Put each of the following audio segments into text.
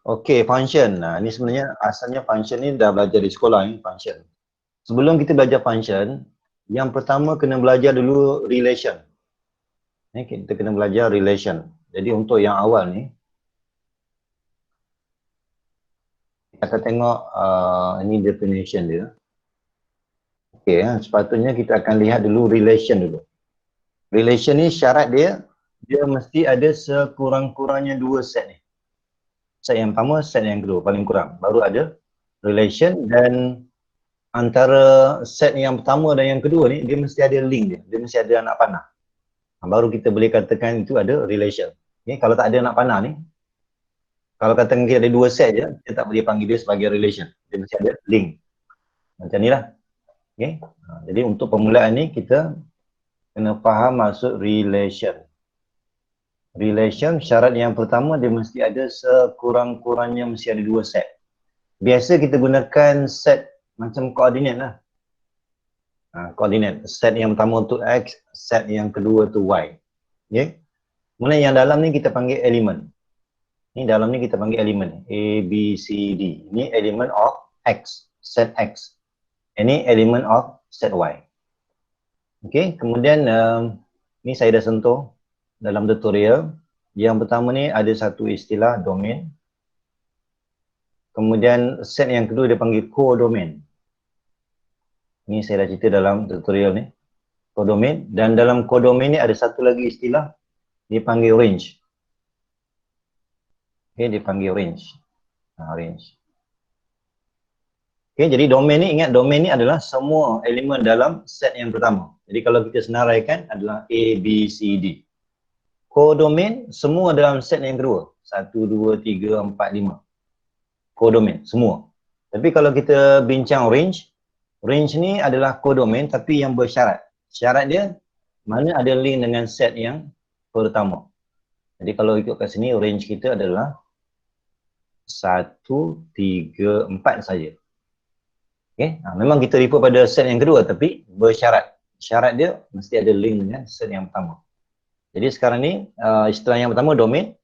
Okey, function. Nah, ni sebenarnya asalnya function ni dah belajar di sekolah ni, function. Sebelum kita belajar function, yang pertama kena belajar dulu relation. Kita kena belajar relation. Jadi untuk yang awal ni, kita akan tengok ini definition dia. Okey, sepatutnya kita akan lihat dulu relation dulu. Relation ni syarat dia mesti ada sekurang-kurangnya 2 set ni. Set yang pertama, set yang kedua, paling kurang. Baru ada relation, dan antara set yang pertama dan yang kedua ni, dia mesti ada link dia. Dia mesti ada anak panah. Baru kita boleh katakan itu ada relation. Okay? Kalau tak ada anak panah ni, kalau katakan kita ada 2 set je, kita tak boleh panggil dia sebagai relation. Dia mesti ada link. Macam ni lah. Okay? Jadi untuk permulaan ni, kita kena faham maksud relation. Relation, syarat yang pertama dia mesti ada sekurang-kurangnya mesti ada 2 set. Biasa kita gunakan set macam koordinat lah. Koordinat. Set yang pertama untuk X, set yang kedua tu Y. Okay? Kemudian yang dalam ni kita panggil elemen. Ni dalam ni kita panggil elemen. A, B, C, D. Ini elemen of X, set X. Ini elemen of set Y. Okay, kemudian ni saya dah sentuh dalam tutorial. Yang pertama ni ada satu istilah domain. Kemudian set yang kedua dia panggil codomain. Ni saya dah cerita dalam tutorial ni. Codomain. Dan dalam codomain ni ada satu lagi istilah, dia panggil range. Okay, dia panggil range. Range. Okay, jadi domain ni, ingat domain ni adalah semua elemen dalam set yang pertama. Jadi kalau kita senaraikan adalah A, B, C, D. Codomain semua dalam set yang kedua. 1, 2, 3, 4, 5. Codomain, semua. Tapi kalau kita bincang range, range ni adalah codomain tapi yang bersyarat. Syarat dia, mana ada link dengan set yang pertama. Jadi kalau ikut kat sini, range kita adalah 1, 3, 4 saja. Okay? Memang kita refer pada set yang kedua tapi bersyarat. Syarat dia mesti ada link dengan set yang pertama. Jadi sekarang ni istilah yang pertama domain,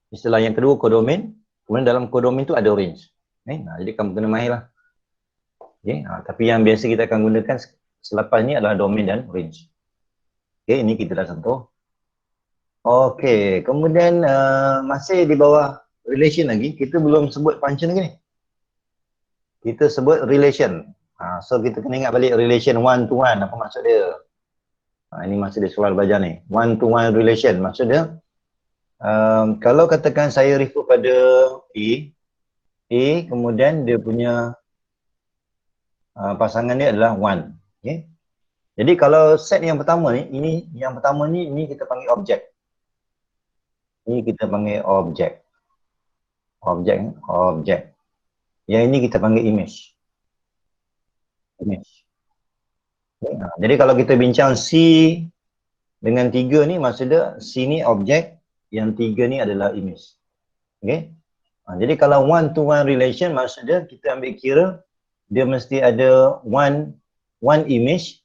istilah yang kedua codomain, kemudian dalam codomain tu ada range. Okay? Jadi kamu kena mahir lah. Okay? Tapi yang biasa kita akan gunakan selepas ni adalah domain dan range. Okay, ini kita dah sentuh. Okay, kemudian masih di bawah relation lagi, kita belum sebut function lagi ni. Kita sebut relation. So kita kena ingat balik relation one to one, apa maksud dia. Ini maksud dia soal belajar ni. One to one relation, maksud dia kalau katakan saya refer pada A kemudian dia punya pasangan dia adalah one. Okay? Jadi kalau set yang pertama ni, ini kita panggil objek. Ini kita panggil objek. Objek. Yang ini kita panggil image. Okay. Jadi kalau kita bincang C dengan 3 ni, maksudnya C ni objek, yang 3 ni adalah image. Okay. Jadi kalau one to one relation, maksudnya kita ambil kira dia mesti ada one image,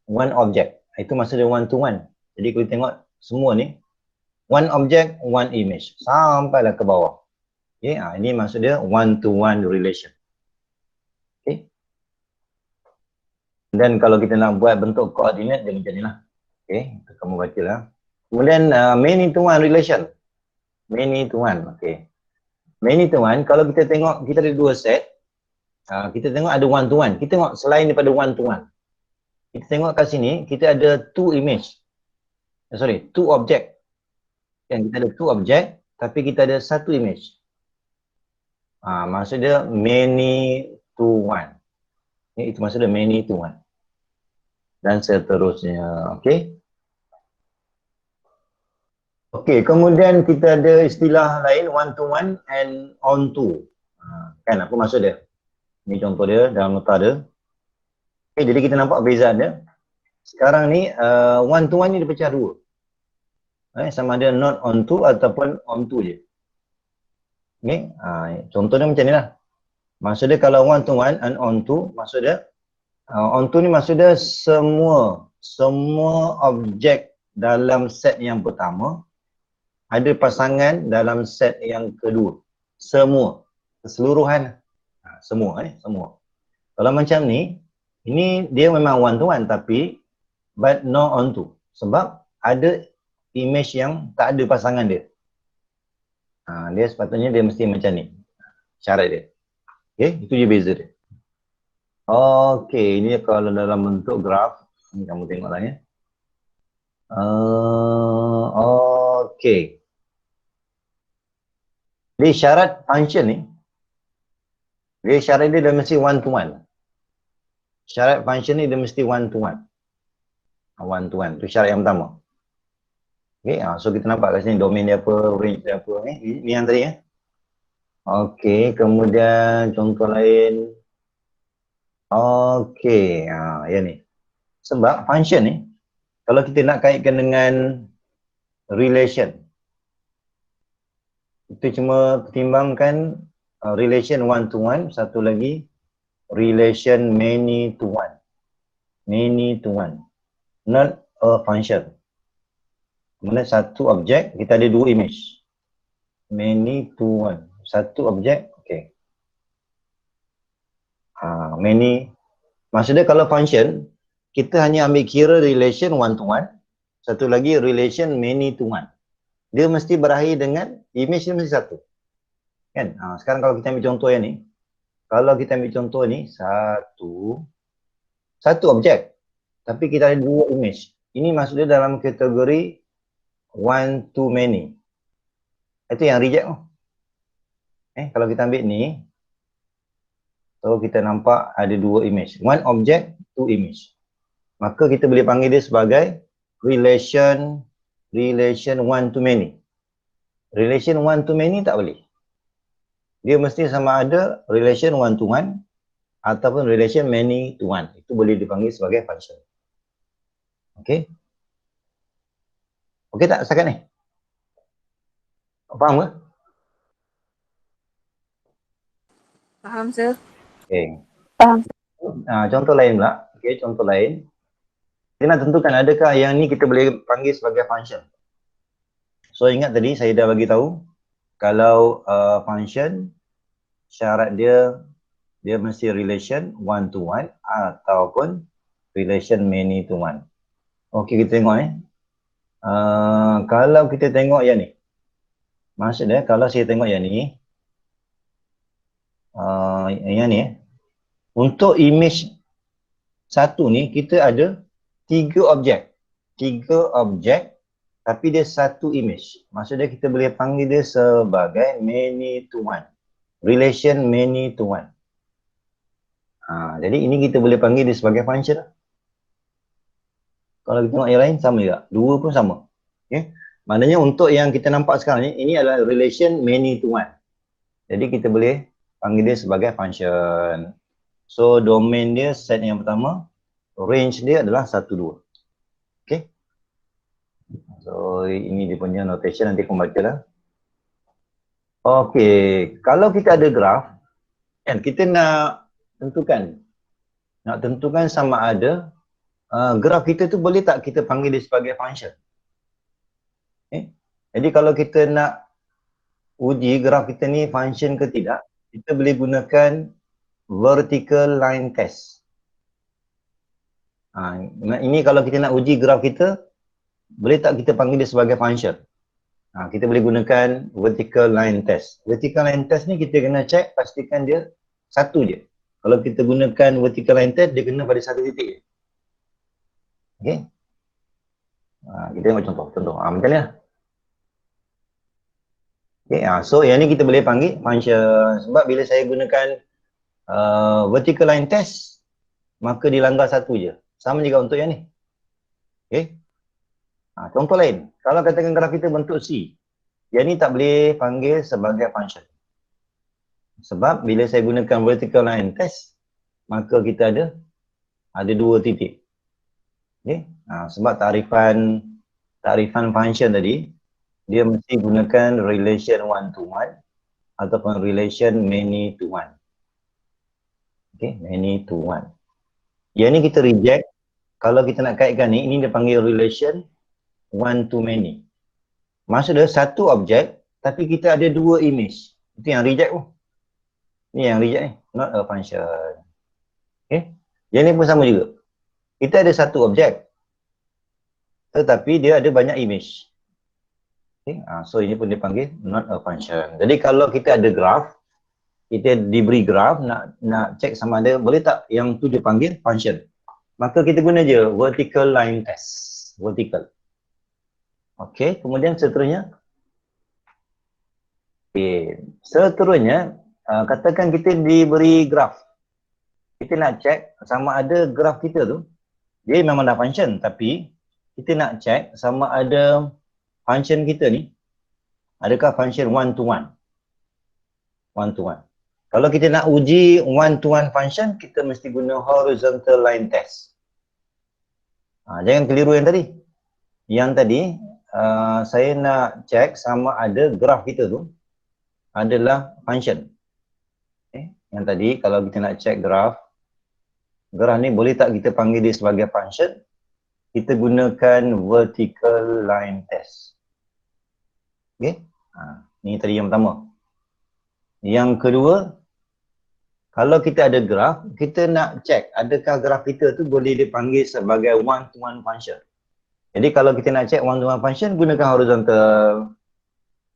one object. Itu maksudnya one to one. Jadi kalau kita tengok semua ni, one object, one image. Sampailah ke bawah. Okay, ini maksudnya one to one relation. Okay. Dan kalau kita nak buat bentuk koordinat, dia macam ni lah. Okay, kamu baca lah. Kemudian many to one relation. Many to one, okay. Many to one, kalau kita tengok, kita ada 2 set. Kita tengok ada one to one. Kita tengok selain daripada one to one. Kita tengok kat sini, kita ada 2 image. 2 object. Kan, kita ada 2 object, tapi kita ada 1 image. Maksudnya many to one. Itu maksudnya many to one. Dan seterusnya. Okay. Okay, kemudian kita ada istilah lain one to one and on to. Kan apa maksud dia? Ini contoh dia dalam nota dia. Okay, jadi kita nampak perbezaan dia. Sekarang ni one to one ni dia pecah 2. Sama ada not on to ataupun on to je. Okay, contohnya macam ni lah. Maksudnya kalau one to one and on to, maksudnya on to ni maksudnya semua objek dalam set yang pertama ada pasangan dalam set yang kedua. semua, keseluruhan, semua semua. Kalau macam ni, ini dia memang one to one tapi but no on to, sebab ada image yang tak ada pasangan dia. Dia sepatutnya dia mesti macam ni syarat dia. Okay, itu je beza dia. Okay, ini kalau dalam bentuk graf, ni kamu tengoklah ya. Okay. Jadi syarat function ni, syarat dia dah mesti one to one. Syarat function ni dia mesti one to one. One to one, tu syarat yang pertama. Okay, so kita nampak kat sini domain dia apa, range dia apa, ni yang tadi ya. Okay, kemudian contoh lain. Okay, yang ni. Sebab function ni, kalau kita nak kaitkan dengan relation, itu cuma pertimbangkan relation one to one, satu lagi relation many to one. Many to one, not a function. Kemudian satu objek, kita ada dua image. Many to one, satu objek, okay. Many, maksudnya kalau function, kita hanya ambil kira relation one to one, satu lagi relation many to one. Dia mesti berakhir dengan image dia mesti satu. Kan? Sekarang kalau kita ambil contoh yang ni, kalau kita ambil contoh ni, satu objek, tapi kita ada dua image. Ini maksudnya dalam kategori one to many. Itu yang reject. Kalau kita ambil ni, so kita nampak ada dua image. One object, two image. Maka kita boleh panggil dia sebagai relation one to many. Relation one to many tak boleh. Dia mesti sama ada relation one to one ataupun relation many to one. Itu boleh dipanggil sebagai function. Okay? Okay tak setakat ni? Faham ke? Faham, sir. Okay. Faham. Contoh lain pula. Okay, contoh lain. Kita nak tentukan adakah yang ni kita boleh panggil sebagai function. So ingat tadi saya dah bagi tahu kalau function syarat dia mesti relation one to one ataupun relation many to one. Okey, kita tengok kalau kita tengok yang ni, maksudnya kalau saya tengok yang ni, untuk image satu ni kita ada tiga objek tapi dia satu image. Maksudnya kita boleh panggil dia sebagai many to one, relation many to one. Jadi ini kita boleh panggil dia sebagai function. Kalau kita tengok yang lain sama juga, dua pun sama. Okay? Maknanya untuk yang kita nampak sekarang ni, ini adalah relation many to one. Jadi kita boleh panggil dia sebagai function. So domain dia set yang pertama, range dia adalah 1, 2. Okay? So ini dia punya notation, nanti aku baca lah. Okay, kalau kita ada graf, kan kita nak tentukan sama ada graf kita tu boleh tak kita panggil dia sebagai function. Jadi kalau kita nak uji graf kita ni function ke tidak, kita boleh gunakan vertical line test. Ini kalau kita nak uji graf kita, boleh tak kita panggil dia sebagai function. Kita boleh gunakan vertical line test. Vertical line test ni kita kena check, pastikan dia satu je. Kalau kita gunakan vertical line test, dia kena pada satu titik je. Okay. Kita tengok contoh. Macam ni lah. Okay, so yang ni kita boleh panggil function. Sebab bila saya gunakan vertical line test, maka dilanggar satu je. Sama juga untuk yang ni. Okay. Contoh lain, kalau katakan graf kita bentuk C, yang ni tak boleh panggil sebagai function. Sebab bila saya gunakan vertical line test, maka kita ada dua titik. Okay. Sebab tarifan function tadi, dia mesti gunakan relation one to one ataupun relation many to one. Okay, many to one. Yang ni kita reject. Kalau kita nak kaitkan ni, ini dia panggil relation one to many. Maksudnya satu objek, tapi kita ada dua image. Itu yang reject tu. Ni yang reject ni, not a function. Okay. Yang ni pun sama juga. Kita ada satu objek, tetapi dia ada banyak image. Okay. So ini pun dipanggil not a function. Jadi kalau kita ada graph, kita diberi graph, nak check sama ada boleh tak yang tu dia panggil function. Maka kita guna je vertical line test. Vertical. Okay, kemudian seterusnya. Okay. Seterusnya, katakan kita diberi graph. Kita nak check sama ada graph kita tu, dia memang dah function, tapi kita nak check sama ada function kita ni, adakah function one to one. One to one. Kalau kita nak uji one to one function, kita mesti guna horizontal line test. Jangan keliru yang tadi. Yang tadi, saya nak check sama ada graph kita tu adalah function. Okay. Yang tadi, kalau kita nak check graph ni boleh tak kita panggil dia sebagai function? Kita gunakan vertical line test. Okay. Ni tadi yang pertama. Yang kedua, kalau kita ada graph, kita nak check adakah graph kita tu boleh dipanggil sebagai one to one function. Jadi kalau kita nak check one to one function, gunakan horizontal.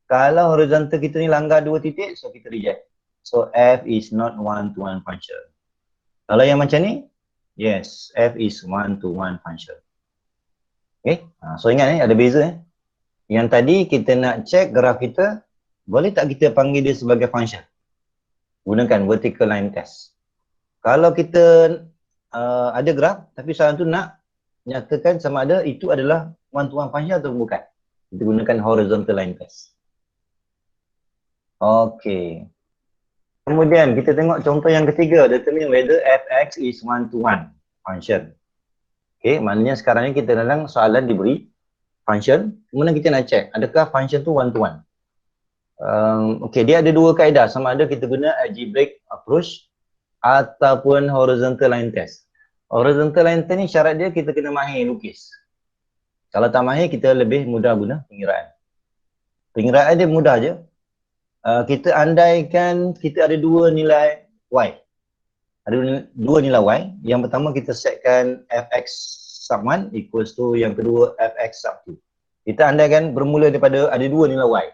Kalau horizontal kita ni langgar 2 titik, so kita reject. So F is not one to one function. Kalau yang macam ni, yes, F is one to one function. Okay, so ingat ni ada beza. Yang tadi kita nak check graph kita, boleh tak kita panggil dia sebagai function? Gunakan vertical line test. Kalau kita ada graph, tapi soalan tu nak nyatakan sama ada itu adalah one to one function atau bukan. Kita gunakan horizontal line test. Okay. Kemudian kita tengok contoh yang ketiga, determine whether fx is one to one function. Okay, maknanya sekarang ni kita dalam soalan diberi function, kemudian kita nak check adakah function tu one to one. Okay, dia ada dua kaedah, sama ada kita guna algebraic approach ataupun horizontal line test. Horizontal line test ni syarat dia kita kena mahir lukis. Kalau tak mahir, kita lebih mudah guna pengiraan. Pengiraan dia mudah je. Kita andaikan kita ada dua nilai y. Ada dua nilai y. Yang pertama kita setkan fx sub 1 equals to yang kedua fx sub 2. Kita andaikan bermula daripada ada dua nilai y.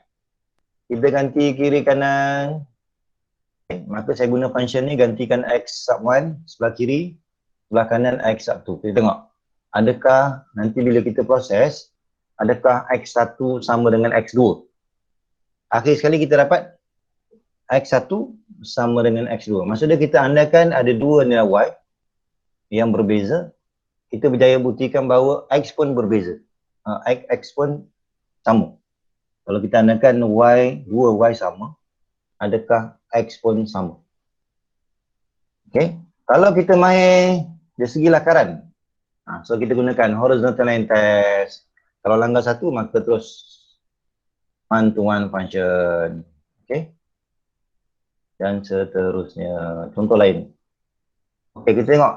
Kita ganti kiri kanan. Okay, maka saya guna function ni, gantikan x sub 1 sebelah kiri, sebelah kanan x sub 2. Kita tengok adakah nanti bila kita proses, adakah x1 sama dengan x2. Akhir sekali kita dapat x1 sama dengan x2. Maksudnya kita andaikan ada dua nilai y yang berbeza, kita berjaya buktikan bahawa x pun berbeza. X pun sama. Kalau kita andaikan dua y sama, adakah x pun sama. Okay. Kalau kita mahir dari segi lakaran, so kita gunakan horizontal line test. Kalau langgar satu, maka terus one to one function. Okay. Dan seterusnya. Contoh lain. Okay, kita tengok.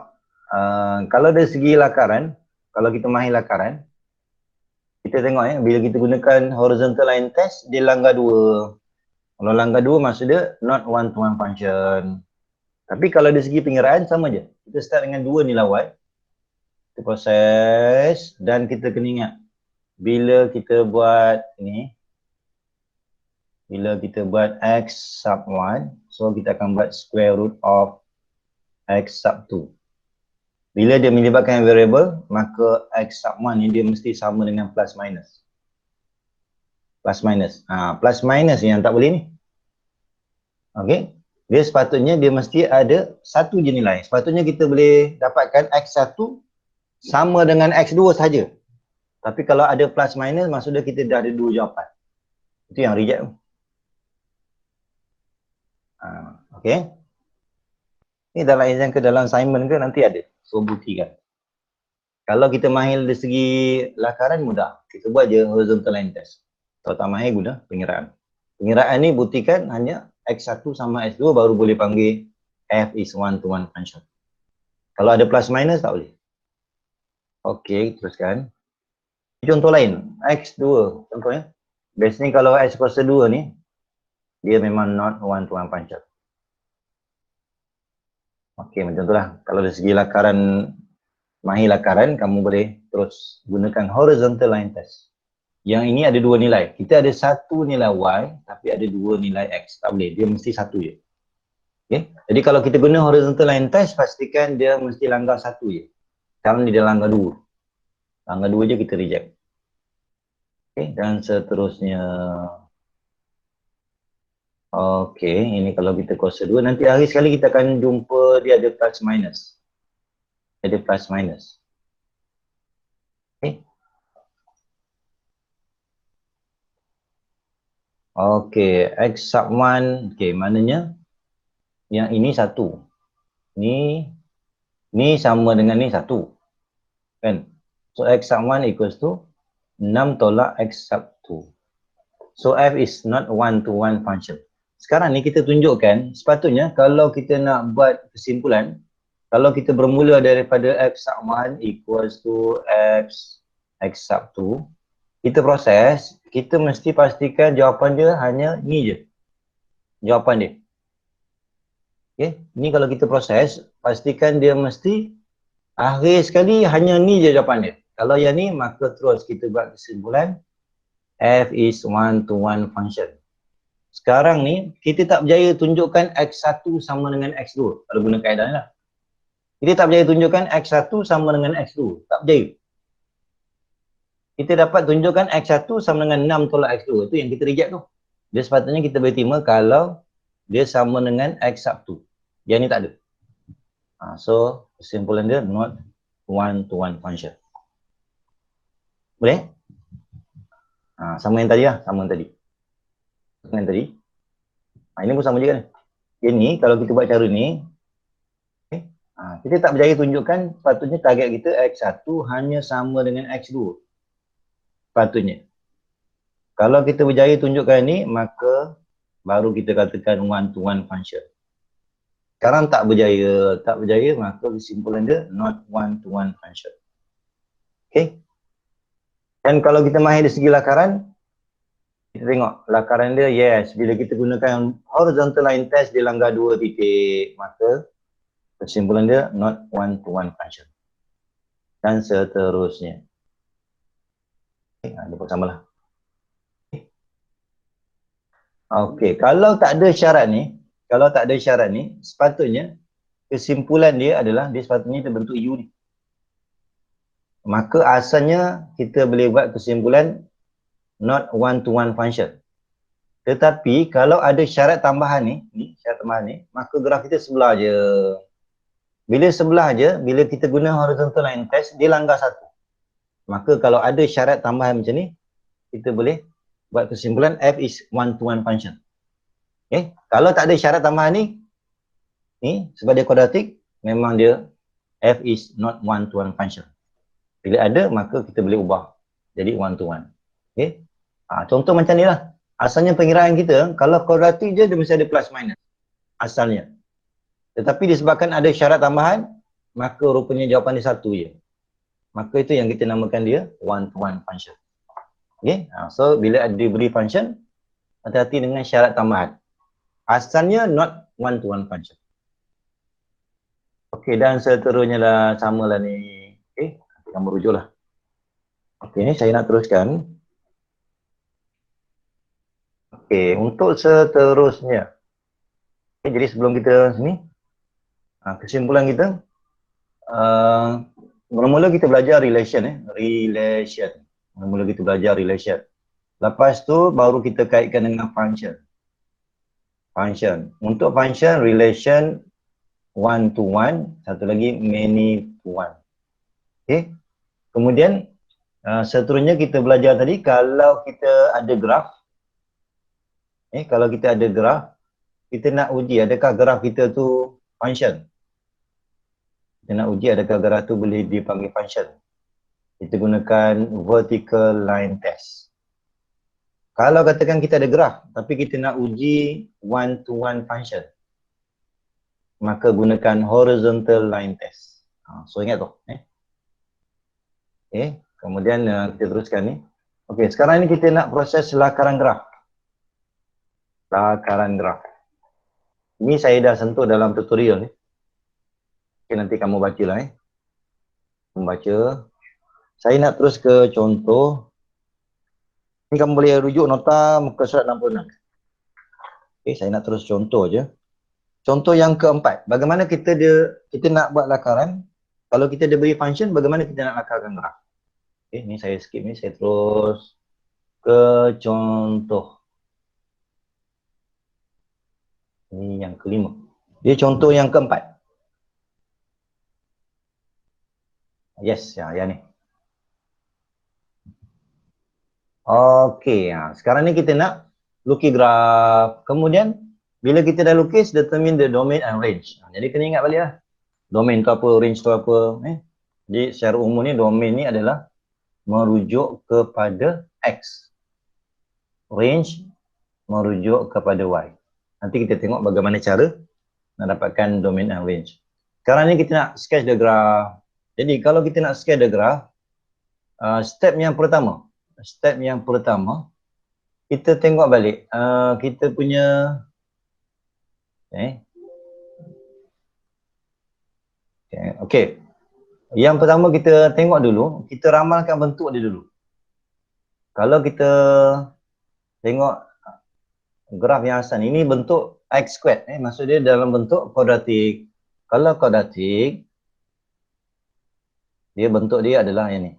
Kalau dari segi lakaran, kalau kita mahir lakaran, kita tengok bila kita gunakan horizontal line test, dia langgar dua. Kalau langgar dua, maksud dia not one to one function. Tapi kalau dari segi pengiraan, sama je. Kita start dengan dua nilai y. Kita proses dan kita kena ingat, bila kita buat ni, bila kita buat x sub 1, so kita akan buat square root of x sub 2. Bila dia melibatkan variable, maka x sub 1 ni dia mesti sama dengan plus minus. Plus minus. Plus minus yang tak boleh ni. Okay. Dia sepatutnya dia mesti ada satu je nilai. Sepatutnya kita boleh dapatkan x1 sama dengan x2 saja. Tapi kalau ada plus minus, maksudnya kita dah ada dua jawapan. Itu yang reject tu. Okay. Ni dalam exam ke dalam assignment ke nanti ada. So buktikan. Kalau kita mahir dari segi lakaran mudah. Kita buat je horizontal line test. Kalau tak mahir guna pengiraan. Pengiraan ni buktikan hanya x1 sama x2 baru boleh panggil f is one to one function. Kalau ada plus minus tak boleh. Okay, teruskan. Contoh lain, x2 contohnya. Biasanya kalau x kuasa 2 ni, dia memang not one to one function. Okey, macam itulah. Kalau dari segi lakaran, mahir lakaran, kamu boleh terus gunakan horizontal line test. Yang ini ada dua nilai. Kita ada satu nilai Y, tapi ada dua nilai X. Tak boleh, dia mesti satu je. Okay? Jadi kalau kita guna horizontal line test, pastikan dia mesti langgar satu je. Sekarang dia langgar dua. Langgar dua je kita reject. Okay? Dan seterusnya. Okay, ini kalau kita kuasa dua. Nanti hari sekali kita akan jumpa dia ada plus minus. Ada plus minus. Okay. Okay, X sub 1. Okay, maknanya yang ini satu. Ni sama dengan ni satu. Kan? So X sub 1 equals to 6 tolak X sub 2. So F is not one to one function. Sekarang ni kita tunjukkan, sepatutnya kalau kita nak buat kesimpulan, kalau kita bermula daripada X sub 1 equals to X sub 2, kita proses, kita mesti pastikan jawapan dia hanya ni je. Jawapan dia. Okay, ni kalau kita proses, pastikan dia mesti akhir sekali hanya ni je jawapan dia. Kalau yang ni, maka terus kita buat kesimpulan F is one to one function. Sekarang ni, kita tak berjaya tunjukkan X1 sama dengan X2. Kalau guna kaedah ni lah. Kita tak berjaya tunjukkan X1 sama dengan X2. Tak berjaya. Kita dapat tunjukkan X1 sama dengan 6 tolak X2. Itu yang kita reject tu. Dia sepatutnya kita boleh terima kalau dia sama dengan X sub 2. Yang ni tak ada. So, kesimpulan dia not one to one function. Boleh? Sama yang tadi lah. Sama yang tadi. Sama yang tadi. Ini pun sama juga ni. Yang ni, kalau kita buat cara ni, okay, kita tak berjaya tunjukkan sepatutnya target kita X1 hanya sama dengan X2. Sepatutnya. Kalau kita berjaya tunjukkan ni, maka baru kita katakan one to one function. Sekarang tak berjaya, maka kesimpulan dia not one to one function. Okay. Dan kalau kita mahir dari segi lakaran, kita tengok lakaran dia, yes, bila kita gunakan horizontal line test dia langgar 2 titik, maka kesimpulan dia not one to one function. Dan seterusnya. Okay, dia pun samalah. Okey, kalau tak ada syarat ni, sepatutnya kesimpulan dia adalah dia sepatutnya terbentuk U ni. Maka asalnya kita boleh buat kesimpulan not one to one function. Tetapi kalau ada syarat tambahan ni, syarat tambahan ni, maka graf kita sebelah je. Bila sebelah je, bila kita guna horizontal line test, dia langgar satu. Maka kalau ada syarat tambahan macam ni, kita boleh buat kesimpulan F is one to one function. Okay. Kalau tak ada syarat tambahan ni sebab dia kuadratik, memang dia F is not one to one function. Bila ada, maka kita boleh ubah jadi one to one. Okay. Contoh macam ni lah. Asalnya pengiraan kita, kalau kuadratik je dia mesti ada plus minus. Asalnya. Tetapi disebabkan ada syarat tambahan, maka rupanya jawapan dia satu je. Maka itu yang kita namakan dia one to one function. Okay. So bila diberi function, hati-hati dengan syarat tambahan. Asalnya not one to one function. Okay, dan seterusnya lah, samalah ni. Okay, kita merujuk lah. Okay, ni saya nak teruskan. Okay, untuk seterusnya. Okay, jadi sebelum kita sini, kesimpulan kita, mula-mula kita belajar relation. Relation. Mula-mula kita belajar relation. Lepas tu baru kita kaitkan dengan function. Function. Untuk function, relation one to one, satu lagi many to one. Okay. Kemudian seterusnya kita belajar tadi, kalau kita ada graf, kalau kita ada graf, kita nak uji adakah graf kita tu function. Kita nak uji adakah graf tu boleh dipanggil function. Kita gunakan vertical line test. Kalau katakan kita ada graf, tapi kita nak uji one to one function, maka gunakan horizontal line test. So ingat tu. Okay. Kemudian kita teruskan ni. Okay, sekarang ni kita nak proses lakaran graf. Lakaran graf. Ini saya dah sentuh dalam tutorial ni. Okay, nanti kamu baca lah Membaca. Saya nak terus ke contoh. Ni kamu boleh rujuk nota muka surat 66. Okay, saya nak terus contoh je. Contoh yang keempat. Bagaimana kita nak buat lakaran. Kalau kita ada beri function, bagaimana kita nak lakarkan graf. Okay, ni saya skip ni. Saya terus ke contoh. Ini yang kelima. Dia contoh yang keempat. Yes, yang ni. Okey, sekarang ni kita nak lukis graf. Kemudian, bila kita dah lukis, determine the domain and range. Jadi kena ingat balik lah. Domain tu apa, range tu apa. Jadi secara umum ni, domain ni adalah merujuk kepada X. Range merujuk kepada Y. Nanti kita tengok bagaimana cara nak dapatkan domain and range. Sekarang ni kita nak sketch the graph. Jadi kalau kita nak sketch the graph, step yang pertama, kita tengok balik kita punya okay. Yang pertama kita tengok dulu, kita ramalkan bentuk dia dulu. Kalau kita tengok graf yang asal, ini bentuk X squared, maksud dia dalam bentuk kuadratik. Kalau kuadratik, dia bentuk dia adalah yang ni.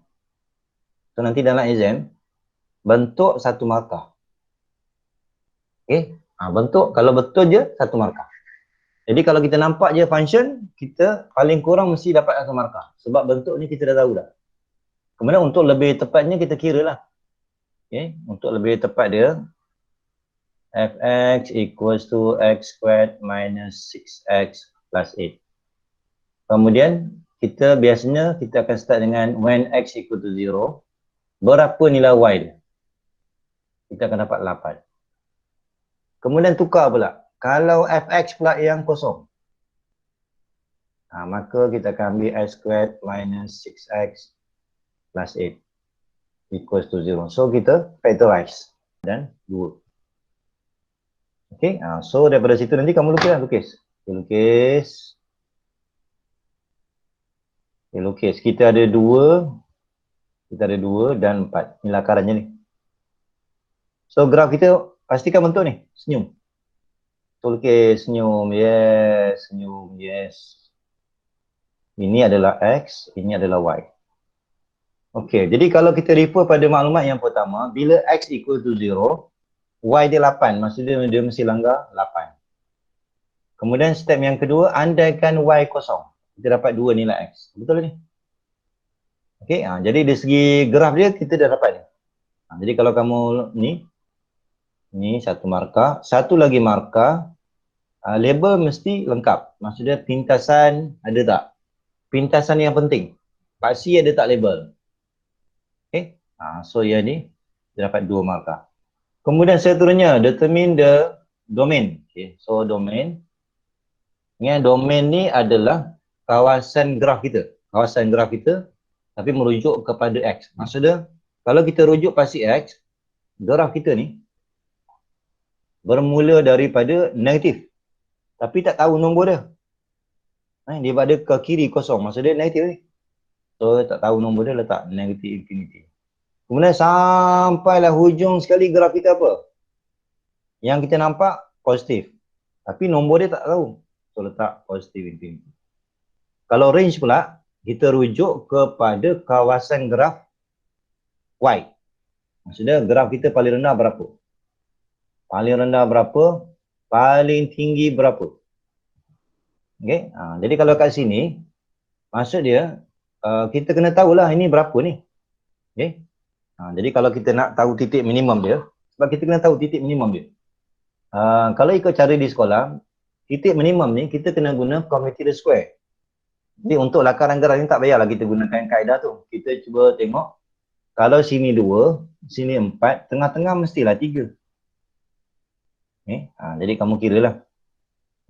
So nanti dalam exam, bentuk satu markah. Okay, bentuk kalau betul je satu markah. Jadi kalau kita nampak je function, kita paling kurang mesti dapat satu markah. Sebab bentuk ni kita dah tahu dah. Kemudian untuk lebih tepatnya kita kira lah. Okay, untuk lebih tepat dia, fx equals to x squared minus 6x plus 8. Kemudian kita biasanya kita akan start dengan when x equal to 0, berapa nilai y dia? Kita akan dapat 8. Kemudian tukar pula. Kalau fx pula yang kosong, maka kita akan ambil x squared minus 6x plus 8 equals to 0. So kita factorize dan 2. Okay, so daripada situ nanti kamu lukis. Lukis. Kita ada 2 dan 4. Ini lakarannya ni. So graf kita pastikan bentuk ni, senyum. So lukis senyum, yes, senyum, yes. Ini adalah X, ini adalah Y. Okey, jadi kalau kita refer pada maklumat yang pertama, bila X equal to 0, Y dia 8, maksudnya dia mesti langgar 8. Kemudian step yang kedua, andaikan Y kosong. Kita dapat 2 nilai X. Betul ni? Okey, jadi dari segi graf dia, kita dah dapat ni. Jadi kalau kamu ni satu markah, satu lagi markah, label mesti lengkap. Maksudnya pintasan ada tak? Pintasan yang penting. Paksi ada tak label? Okay. So yang ni, dia dapat 2 markah. Kemudian seterusnya, determine the domain. Okay. So domain. Domain ni adalah kawasan graf kita. Kawasan graf kita, tapi merujuk kepada X. Maksudnya, kalau kita rujuk pasti X, graf kita ni bermula daripada negatif. Tapi tak tahu nombor dia. Dia pada ke kiri kosong, maksud dia negatif ni. So tak tahu nombor dia, letak negatif infinity. Kemudian sampailah hujung sekali graf kita apa? Yang kita nampak positif. Tapi nombor dia tak tahu. So letak positif infinity. Kalau range pula, kita rujuk kepada kawasan graf Y. Maksudnya graf kita paling rendah berapa? Paling rendah berapa? Paling tinggi berapa? Okay. Jadi kalau kat sini, maksud dia, kita kena tahulah ini berapa ni. Okay. Jadi kalau kita nak tahu titik minimum dia, sebab kita kena tahu titik minimum dia. Kalau ikut cara di sekolah, titik minimum ni kita kena guna commutator square. Jadi untuk lakaran graf ni tak payahlah kita gunakan kaedah tu. Kita cuba tengok, kalau sini 2, sini 4, tengah-tengah mestilah 3. Okay. Jadi kamu kira lah.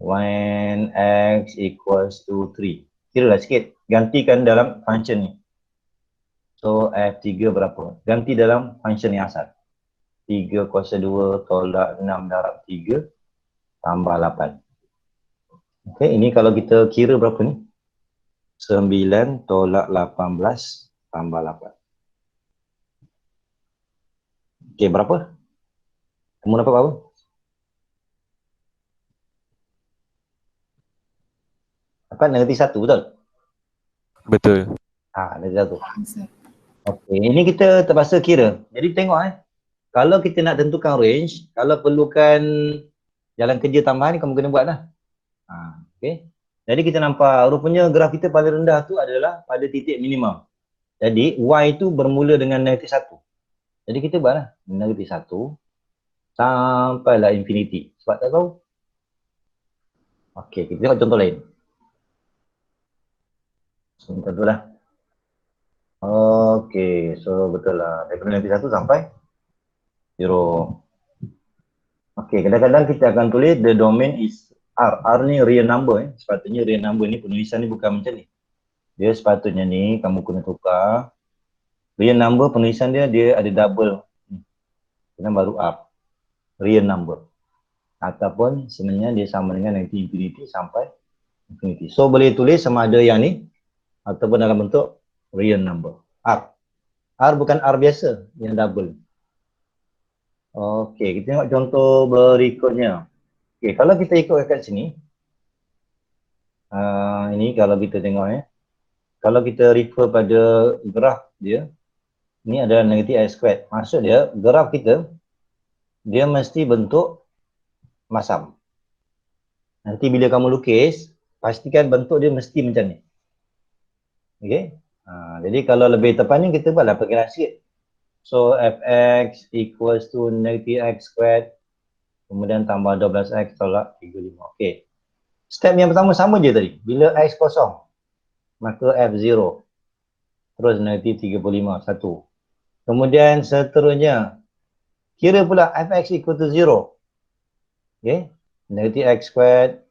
When x equals to 3. Kira lah sikit. Gantikan dalam function ni. So F3 berapa? Ganti dalam function yang asal. 3 kuasa 2 tolak 6 darab 3 tambah 8. Okey, ini kalau kita kira berapa ni? 9 tolak 18 tambah 8. Okey, berapa? Kamu dapat berapa? Dapat negatif 1, betul? Betul. Negatif 1. Okey, ini kita terpaksa kira. Jadi tengok kalau kita nak tentukan range, kalau perlukan jalan kerja tambahan ni kamu kena buat lah. Okey. Jadi kita nampak rupanya graf kita paling rendah tu adalah pada titik minimum. Jadi Y tu bermula dengan negatif 1. Jadi kita buatlah negatif 1 sampailah infinity. Sebab tak tahu. Okey, kita tengok contoh lain. Contoh lah. Okey, so betul lah. Daripada negatif 1 sampai 0. Okey, kadang-kadang kita akan tulis the domain is R. R ni real number. Sepatutnya real number ni, penulisan ni bukan macam ni. Dia sepatutnya ni, kamu kena tukar. Real number, penulisan dia ada double. Kemudian baru R. Real number. Ataupun sebenarnya dia sama dengan negative infinity sampai infinity. So boleh tulis sama ada yang ni ataupun dalam bentuk real number. R. R bukan R biasa, yang double. Okey, kita tengok contoh berikutnya. Okey, kalau kita ikut kat sini, ini kalau kita tengok kalau kita refer pada graf dia, ni adalah negatif x squared. Maksud dia, graf kita, dia mesti bentuk masam. Nanti bila kamu lukis, pastikan bentuk dia mesti macam ni. Okey. Jadi kalau lebih tepat ni kita buatlah perkiraan sikit. So fx equals to negative x squared, kemudian tambah 12x tolak 35. Okey. Step yang pertama sama je tadi. Bila x kosong, maka f0 terus negatif 35, 1. Kemudian seterusnya, kira pula fx equal to 0. Okey. Negatif x squared,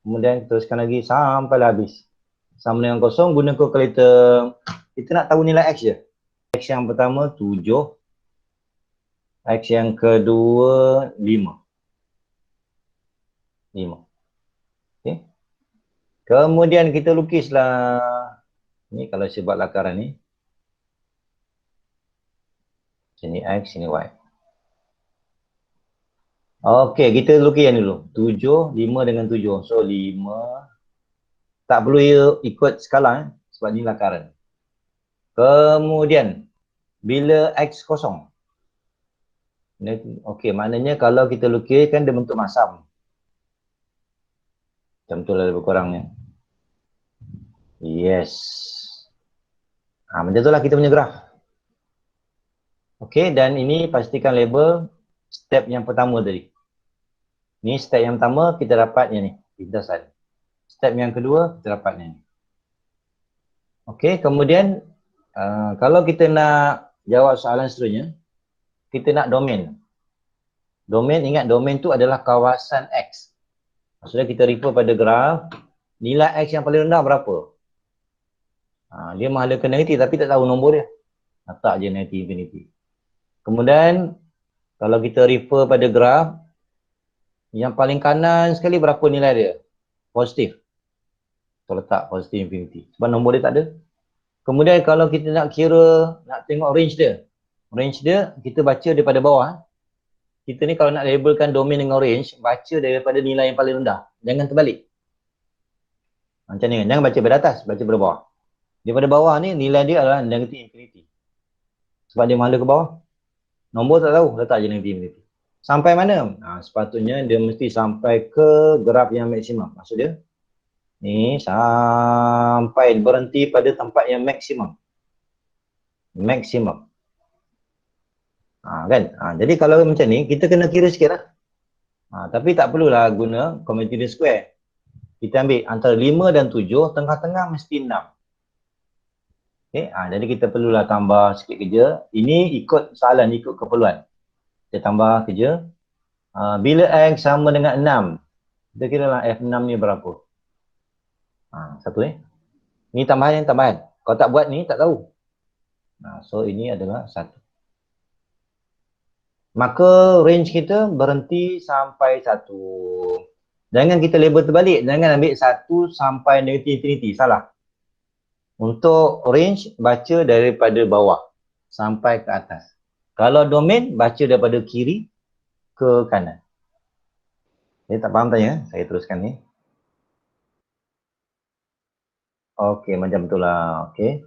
kemudian teruskan lagi sampai habis. Sama dengan kosong, guna kalkulator. Kita nak tahu nilai x je. X yang pertama 7, X yang kedua 5. 5. Okay. Kemudian kita lukislah. Ni kalau saya buat lakaran ni. Sini X, sini Y. Okey, kita lukis yang dulu. 7, 5 dengan 7. So 5. Tak perlu ikut skala sebab ni lakaran. Kemudian bila X kosong. Okey, maknanya kalau kita lukis kan dia bentuk masam. Macam tu lah lebih kurangnya. Yes. Macam tu lah kita punya graf. Okey, dan ini pastikan label step yang pertama tadi. Ni step yang pertama kita dapat yang ni, lintasan. Step yang kedua kita dapat yang ni. Okey, kemudian kalau kita nak jawab soalan seterusnya, kita nak domain. Domain, ingat domain tu adalah kawasan X. Maksudnya kita refer pada graf, nilai X yang paling rendah berapa? Dia menghasilkan negatif tapi tak tahu nombor dia. Letak je negatif infinity. Kemudian, kalau kita refer pada graf, yang paling kanan sekali berapa nilai dia? Positif. Kita letak positif infinity. Sebab nombor dia tak ada. Kemudian kalau kita nak kira, nak tengok range dia. Range dia, kita baca daripada bawah. Kita ni kalau nak labelkan domain dengan range, baca daripada nilai yang paling rendah. Jangan terbalik. Macam ni, jangan baca daripada atas, baca daripada bawah. Daripada bawah ni, nilai dia adalah negative infinity. Sebab dia mahala ke bawah. Nombor tak tahu, letak je negative infinity. Sampai mana? Sepatutnya dia mesti sampai ke graf yang maksimum. Maksud dia, ni sampai berhenti pada tempat yang maksimum. Maksimum. Kan? Jadi kalau macam ni, kita kena kira sikit lah. Tapi tak perlulah guna commutative square. Kita ambil antara 5 dan 7, tengah-tengah mesti 6. Okay? Jadi kita perlulah tambah sikit kerja. Ini ikut soalan, ikut keperluan. Kita tambah kerja. Bila X sama dengan 6, kita kira lah F6 ni berapa. Satu ni tambahan. Kalau tak buat ni, tak tahu. So ini adalah 1. Maka range kita berhenti sampai 1. Jangan kita label terbalik. Jangan ambil 1 sampai negatif infinity. Salah. Untuk range, baca daripada bawah sampai ke atas. Kalau domain, baca daripada kiri ke kanan. Saya tak faham tanya. Saya teruskan ni. Okey, macam betul lah. Okey.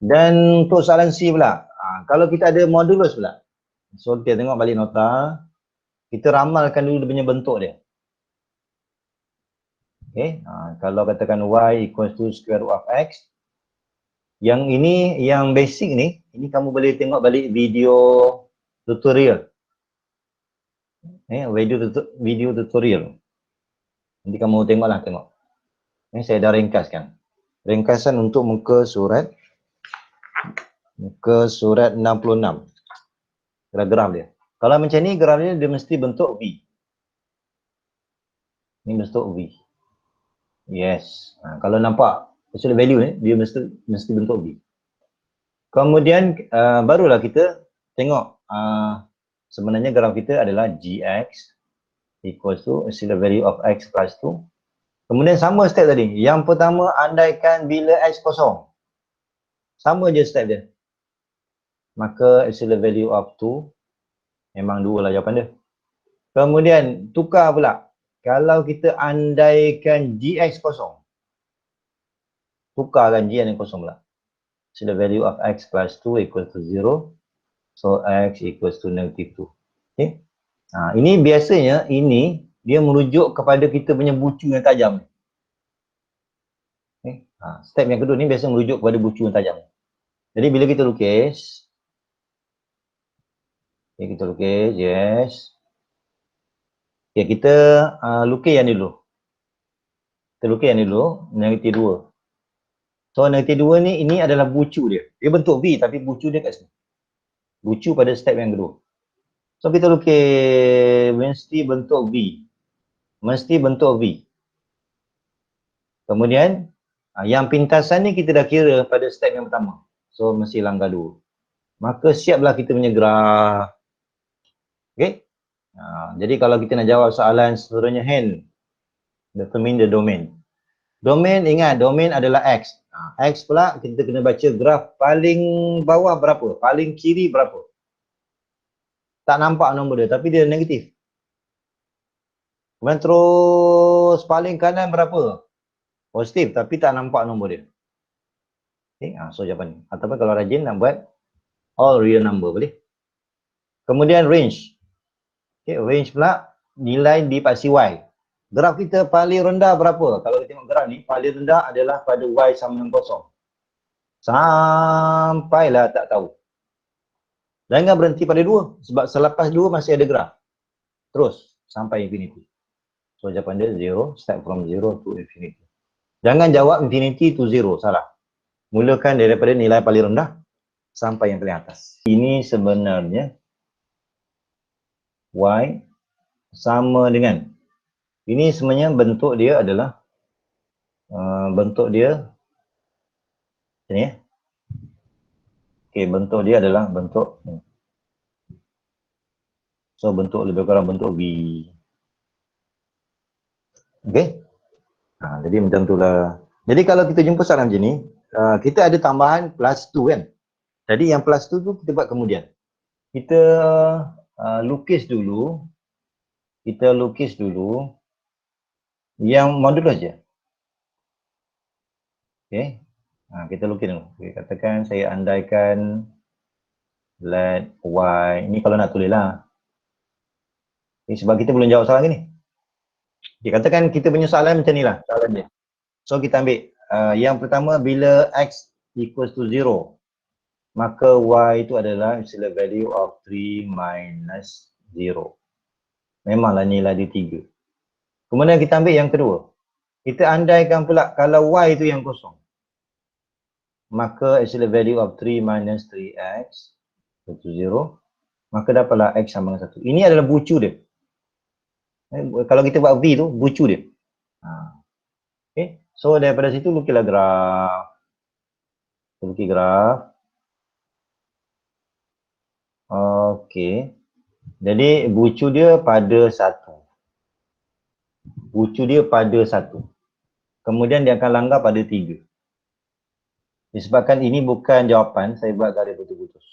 Dan untuk soalan C pula. Kalau kita ada modulus pula. So, kita tengok balik nota. Kita ramalkan dulu dia punya bentuk dia. Okay. Kalau katakan y equals to square root of x. Yang ini, yang basic ni, ini kamu boleh tengok balik video tutorial. Video tutorial. Nanti kamu tengoklah, tengok. Saya dah ringkaskan. Ringkasan untuk muka surat 66. Graf dia. Kalau macam ni, graf dia mesti bentuk V. Ini bentuk V. Yes. Kalau nampak absolute value ni, dia mesti bentuk V. Kemudian barulah kita tengok sebenarnya graf kita adalah Gx equals to absolute value of x plus 2. Kemudian sama step tadi. Yang pertama, andaikan bila x kosong. Sama je step dia. Maka absolute value of 2 memang 2 lah jawapan dia. Kemudian tukar pula. Kalau kita andaikan Gx kosong. Tukarkan Gn yang kosong pula. So the value of x plus 2 equals to 0. So x equals to negative 2. Okay. Ini biasanya ini dia merujuk kepada kita punya bucu yang tajam. Okay. Step yang kedua ni biasa merujuk kepada bucu yang tajam. Jadi bila kita lukis. Okay, kita lukis. Yes. Okay, kita lukis yang ni dulu. Kita lukis yang ni dulu. Negatif 2. So negatif 2 ni, ini adalah bucu dia. Dia bentuk V tapi bucu dia kat sini. Bucu pada step yang kedua. So kita lukis mesti bentuk V. Mesti bentuk V. Kemudian yang pintasan ni kita dah kira pada step yang pertama. So mesti langkah 2. Maka siaplah kita punya graf. Okay. Jadi kalau kita nak jawab soalan seterusnya hand. Determine the domain. Domain, ingat domain adalah X. X pula kita kena baca graf paling bawah berapa, paling kiri berapa. Tak nampak nombor dia tapi dia negatif. Kemudian terus paling kanan berapa? Positif tapi tak nampak nombor dia. Okay, so jawapan ni. Ataupun kalau rajin nak buat all real number boleh. Kemudian range. Okay, range pula nilai dipaksi Y. Graf kita paling rendah berapa? Kalau kita tengok graf ni, paling rendah adalah pada Y sama dengan kosong. Sampailah tak tahu. Jangan berhenti pada 2. Sebab selepas 2 masih ada graf. Terus sampai infinity. So jawapan dia 0. Start from 0 to infinity. Jangan jawab infinity to 0. Salah. Mulakan daripada nilai paling rendah sampai yang paling atas. Ini sebenarnya Y sama dengan. Ini sebenarnya bentuk dia adalah bentuk dia macam ni ya. Okey, bentuk dia adalah bentuk ni. So bentuk lebih kurang bentuk V. Okey. Jadi macam itulah. Jadi kalau kita jumpa soalan macam ni, kita ada tambahan plus 2 kan. Jadi yang plus 2 tu kita buat kemudian. Kita lukis dulu. Kita lukis dulu yang modulus je. Okey. Kita lukis dulu. Okay, katakan saya andaikan let y. Ini kalau nak tulis lah. Okay, sebab kita belum jawab soalan ni. Okay, katakan kita punya soalan macam ni lah. Soalan dia. So kita ambil yang pertama bila x equals to 0. Maka y itu adalah absolute value of 3 minus 0. Memanglah nilai dia 3. Kemudian kita ambil yang kedua. Kita andaikan pula kalau y itu yang kosong. Maka absolute value of 3 minus 3x equal to 0. Maka dapatlah x sama dengan 1. Ini adalah bucu dia. Kalau kita buat V tu, bucu dia. Okay. So daripada situ lukislah graf. Lukis graf. Okay. Jadi bucu dia pada 1. Bucu dia pada 1. Kemudian dia akan langgar pada 3. Disebabkan ini bukan jawapan, saya buat garis putus-putus.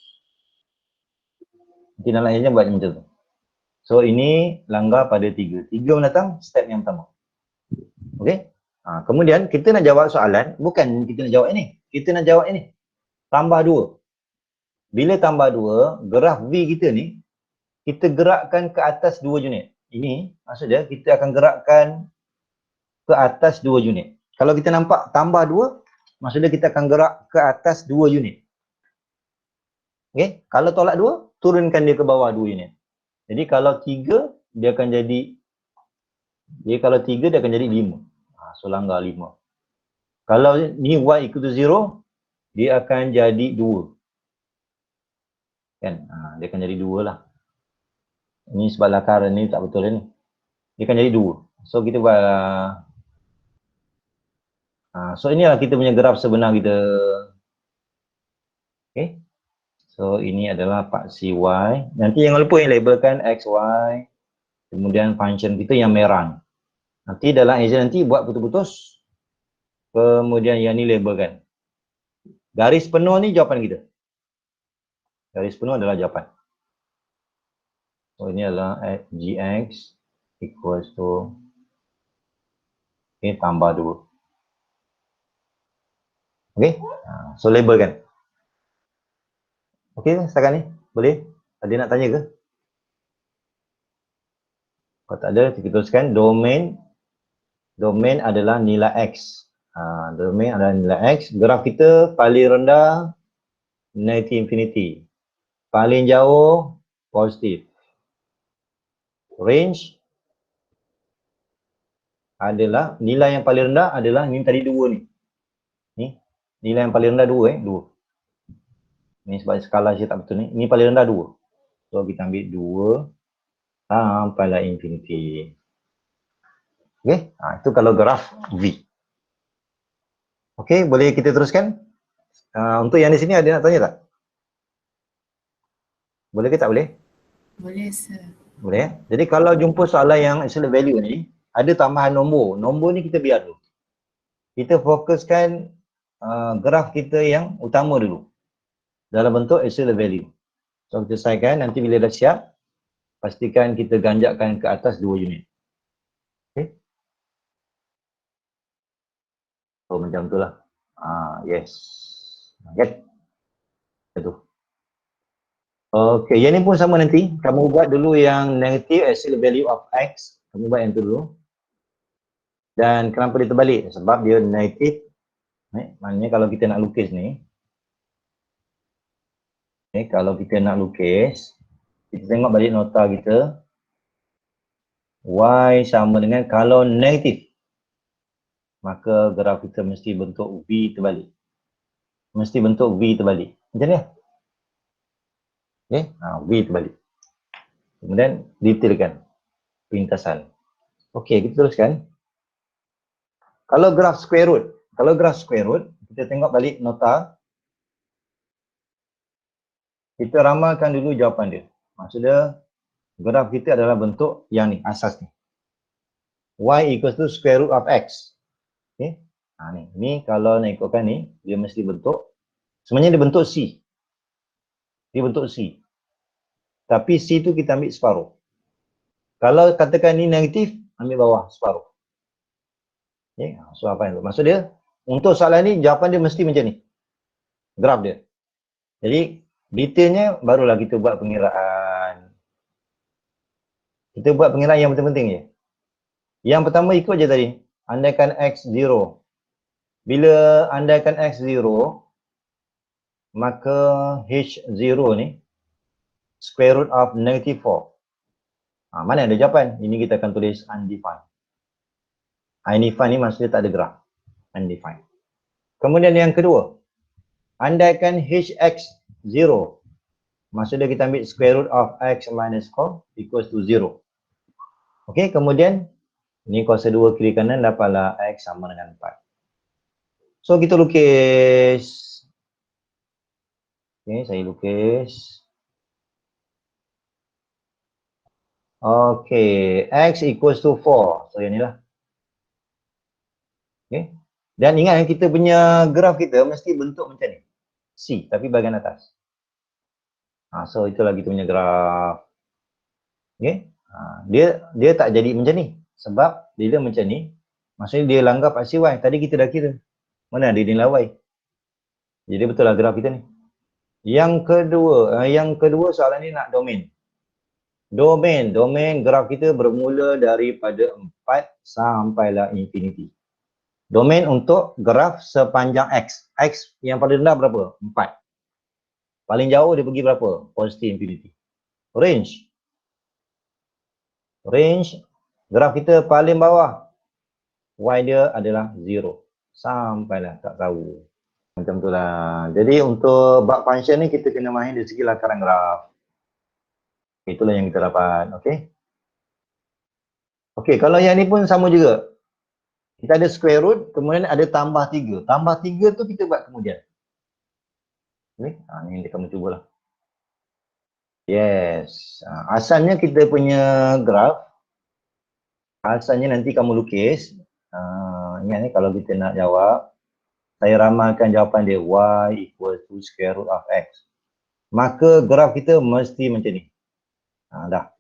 Nanti dalam akhirnya buat macam tu. So ini langgar pada 3. 3 mendatang step yang pertama. Okey? Kemudian kita nak jawab soalan, bukan kita nak jawab ini. Kita nak jawab ini. Tambah 2. Bila tambah 2, graf V kita ni, kita gerakkan ke atas 2 unit. Ini maksudnya kita akan gerakkan ke atas 2 unit. Kalau kita nampak tambah 2, maksudnya kita akan gerak ke atas 2 unit. Okey? Kalau tolak 2, turunkan dia ke bawah 2 unit. Jadi kalau 3, dia akan jadi, kalau 3 dia akan jadi 5. So langgar 5. Kalau ni y equal to 0, dia akan jadi 2. Kan? Dia akan jadi 2 lah. Ini sebab lakaran ni tak betul ni. Dia akan jadi 2. So kita buat so inilah kita punya graf sebenar kita. Okay. So ini adalah paksi Y. Nanti jangan lupa yang labelkan X, Y. Kemudian function kita yang merah. Nanti dalam exam nanti buat putus-putus. Kemudian yang ni labelkan. Garis penuh ni jawapan kita. Garis penuh adalah jawapan. So ini adalah Gx equals to tambah 2. Okay. So labelkan. Okay, setakat ni. Boleh? Ada nak tanya ke? Kalau tak ada, kita teruskan. Domain adalah nilai X. Domain adalah nilai X. Graf kita paling rendah negative infinity. Paling jauh positif. Range adalah nilai yang paling rendah adalah ni tadi 2 ni. Ni nilai yang paling rendah 2 2. Ni sebab skala saya tak betul ni. Ni paling rendah 2. So kita ambil 2 sampailah infinity. Okey, itu kalau graf V. Okey, boleh kita teruskan? Untuk yang di sini ada nak tanya tak? Boleh ke tak boleh? Boleh, sir. Boleh ya? Jadi kalau jumpa soalan yang absolute value ni, ada tambahan nombor. Nombor ni kita biar dulu. Kita fokuskan graf kita yang utama dulu. Dalam bentuk absolute value. So kita selesaikan, nanti bila dah siap, pastikan kita ganjakkan ke atas 2 unit. Okay? So macam tu lah. Yes. Okay. Itu. Okay, yang ni pun sama nanti. Kamu buat dulu yang negative absolute value of X. Kamu buat yang tu dulu. Dan kenapa dia terbalik? Sebab dia negative. Maknanya kalau kita nak lukis ni. Kalau kita nak lukis. Kita tengok balik nota kita. Y sama dengan kalau negatif. Maka graf kita mesti bentuk V terbalik. Mesti bentuk V terbalik. Macam ni lah. Okay, V terbalik. Kemudian detailkan pintasan. Okey, kita teruskan. Kalau graf square root, kita tengok balik nota. Kita ramalkan dulu jawapan dia. Maksudnya graf kita adalah bentuk yang ni, asas ni. Y equals to square root of X. Okey. Ni kalau nak ikutkan ni, dia mesti bentuk, sebenarnya dia bentuk C. Dia bentuk C. Tapi C tu kita ambil separuh. Kalau katakan ni negatif, ambil bawah separuh. Okay. So apa yang tu? Maksud dia, untuk soalan ni, jawapan dia mesti macam ni. Graf dia. Jadi, detailnya barulah kita buat pengiraan. Kita buat pengiraan yang penting-penting je. Yang pertama ikut je tadi. Andaikan X 0. Bila andaikan X 0, maka H0 ni square root of negative 4. Mana ada jawapan? Ini kita akan tulis undefined. Undefined ni maksudnya tak ada graf. Undefined. Kemudian yang kedua, andaikan Hx 0. Maksudnya kita ambil square root of X minus 4 equals to 0. Okey, kemudian ni kuasa 2 kiri kanan dapatlah X sama dengan 4. So kita lukis. Okey, saya lukis. Okey, X equals to 4. So yang ni lah. Okay. Dan ingat kita punya graf kita mesti bentuk macam ni. C, tapi bahagian atas. So itulah kita punya graf. Okay. Dia tak jadi macam ni. Sebab bila macam ni, maksudnya dia langgap aksi Y. Tadi kita dah kira. Mana ada nilai Y. Jadi betul lah graf kita ni. Yang kedua soalan ni nak domain. Domain graf kita bermula daripada 4 sampailah infinity. Domain untuk graf sepanjang X. X yang paling rendah berapa? 4. Paling jauh dia pergi berapa? Positive infinity. Range graf kita paling bawah. Y dia adalah 0. Sampailah tak tahu. Macam tu lah. Jadi untuk bab function ni kita kena main dari segi lakaran graf. Itulah yang kita dapat. Okay. Okay, kalau yang ni pun sama juga. Kita ada square root, kemudian ada tambah 3. Tambah 3 tu kita buat kemudian. Okay. Ni kita cubalah. Yes. Asalnya kita punya graf, asalnya nanti kamu lukis. Ingat ni kalau kita nak jawab, saya ramalkan jawapan dia y equals to square root of x. Maka graf kita mesti macam ni. Dah.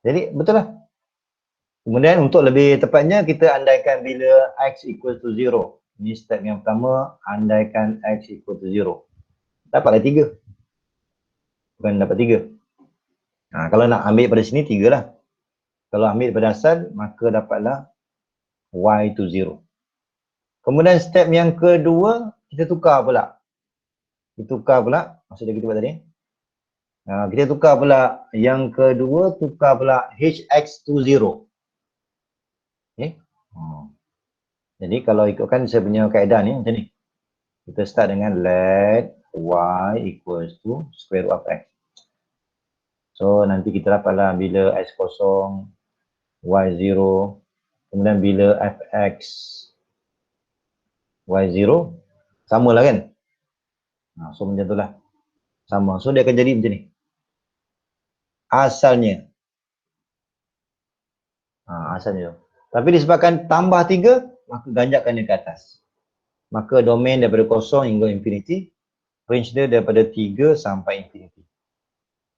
Jadi betul lah. Kemudian untuk lebih tepatnya kita andaikan bila x equals to 0. Ini step yang pertama, andaikan x equals to 0. Dapatlah 3. Bukan dapat 3. Kalau nak ambil pada sini 3 lah. Kalau ambil pada asal, maka dapatlah y to 0. Kemudian step yang kedua, kita tukar pula. Maksudnya kita buat tadi. Kita tukar pula. Yang kedua, tukar pula hx to 0. Okay. Jadi kalau ikutkan saya punya kaedah ni macam ni. Kita start dengan let y equals to square root of x. So nanti kita dapatlah bila x kosong, y 0. Kemudian bila fx y 0, samalah kan? So macam tu lah. Sama. So dia akan jadi macam ni. Asalnya. Asalnya. Tapi disebabkan tambah 3, maka ganjakkan dia ke atas. Maka domain daripada kosong hingga infinity, range dia daripada 3 sampai infinity.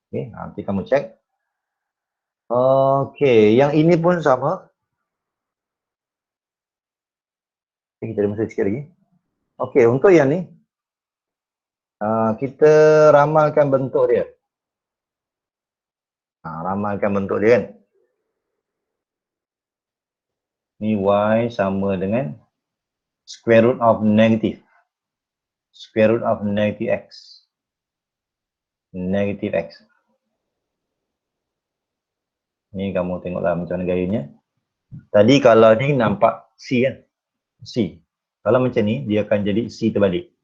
Okay, nanti kamu cek. Okay, yang ini pun sama. Okay, kita ada masa sikit lagi. Okay, untuk yang ni, kita ramalkan bentuk dia. Ramalkan bentuk dia kan. Ni y sama dengan square root of negative. Square root of negative x. Negative x. Ni kamu tengoklah macam mana gayanya. Tadi kalau ni nampak C kan. C. Kalau macam ni, dia akan jadi C terbalik.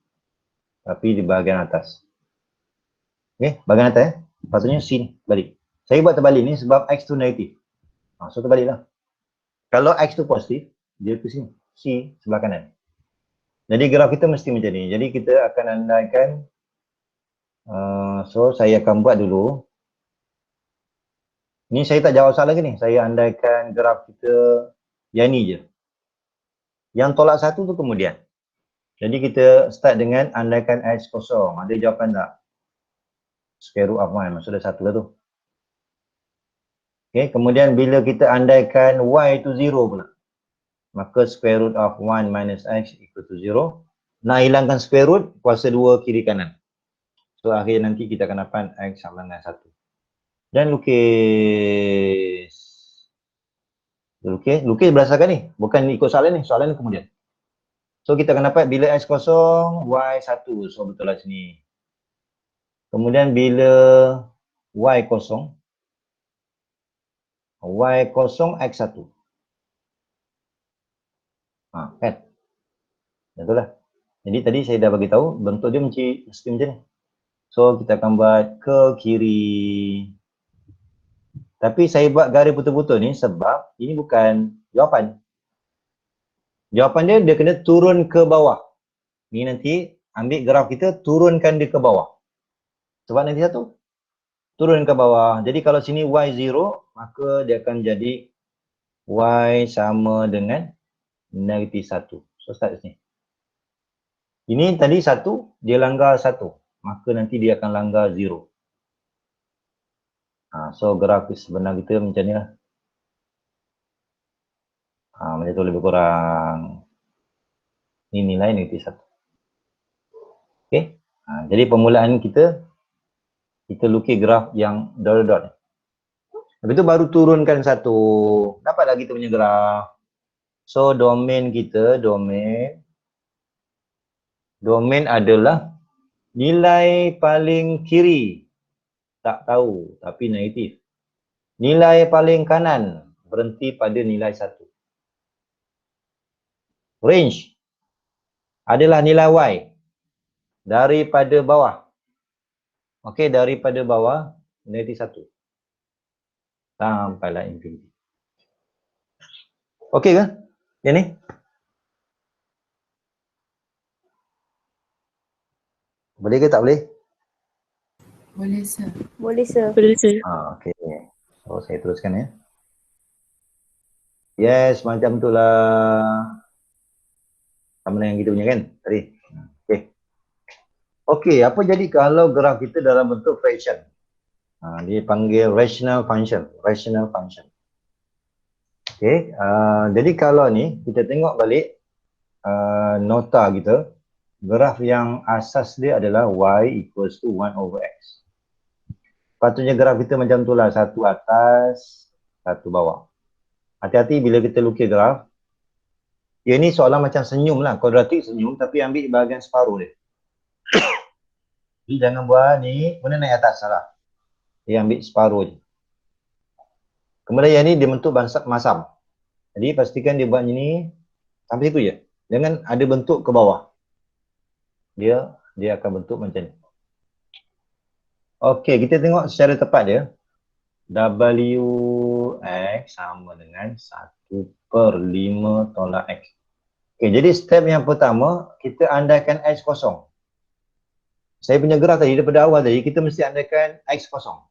Tapi di bahagian atas. Okay, bahagian atas patutnya C ni, balik. Saya buat terbalik ni sebab x tu negatif. So terbaliklah. Kalau x tu positif, dia ke sini. C sebelah kanan. Jadi graf kita mesti macam ni. Jadi kita akan andaikan, so saya akan buat dulu. Ni saya tak jawab soalan lagi ni. Saya andaikan graf kita yang ni je. Yang tolak 1 tu kemudian. Jadi kita start dengan andaikan x kosong. Ada jawapan tak? Square root of 1. Maksudnya 1 lah tu. Okay, kemudian bila kita andaikan y tu 0 pula. Maka square root of 1 minus x equal to 0. Nak hilangkan square root, kuasa 2 kiri kanan. So akhirnya nanti kita akan dapat x sama dengan 1. Dan lukis. Lukis berdasarkan ni. Bukan ikut soalan ni. Soalan ni kemudian. So kita akan dapat bila x kosong, y 1. So betul lah sini. Kemudian bila y kosong, x 1. Kan? Betul lah. Jadi tadi saya dah bagi tahu bentuk dia mesti macam ni. So kita akan buat ke kiri. Tapi saya buat garis putus-putus ni sebab ini bukan jawapan. Jawapan dia kena turun ke bawah. Ni nanti ambil graf kita, turunkan dia ke bawah. Sebab nanti satu. turun ke bawah. Jadi kalau sini Y0, maka dia akan jadi Y sama dengan negatif 1. So start sini. Ini tadi 1, dia langgar 1. Maka nanti dia akan langgar 0. So graf sebenar kita macam ni lah. Macam tu lebih kurang. Ini nilai negatif 1. Okay. Jadi permulaan kita lukis graf yang dot-dot. Habis tu baru turunkan satu. Dapatlah kita punya graf. So domain kita, domain adalah nilai paling kiri. Tak tahu, tapi negatif. Nilai paling kanan, berhenti pada nilai 1. Range adalah nilai Y. Daripada bawah. Okey, daripada bawah, negatif 1. Sampailah infinity. Okey ke? Yang ni? Boleh ke tak boleh? Boleh, sir. Boleh, sir. Boleh, sir. Okey. So, saya teruskan ya. Yes, macam tu lah. Sama dengan kita punya kan? Tadi. Okey. Okey, apa jadi kalau graf kita dalam bentuk fraction? Dia panggil rational function. Rational function. Okey. Jadi kalau ni, kita tengok balik nota kita. Graf yang asas dia adalah Y equals to 1 over X. Patutnya graf kita macam tu lah. Satu atas, satu bawah. Hati-hati bila kita lukis graf. Dia ni seolah macam senyum lah. Kuadratik senyum tapi ambil bahagian separuh dia. Jadi jangan buat ni, mana naik atas salah. Dia ambil separuh je. Kemudian yang ni dia bentuk masam. Jadi pastikan dia buat ni sampai situ je. Jangan ada bentuk ke bawah. Dia akan bentuk macam ni. Okey, kita tengok secara tepat dia. Wx sama dengan 1/5 tolak X. Okey, jadi step yang pertama, kita andaikan X kosong. Saya punya graf tadi, daripada awal tadi, kita mesti andaikan X kosong.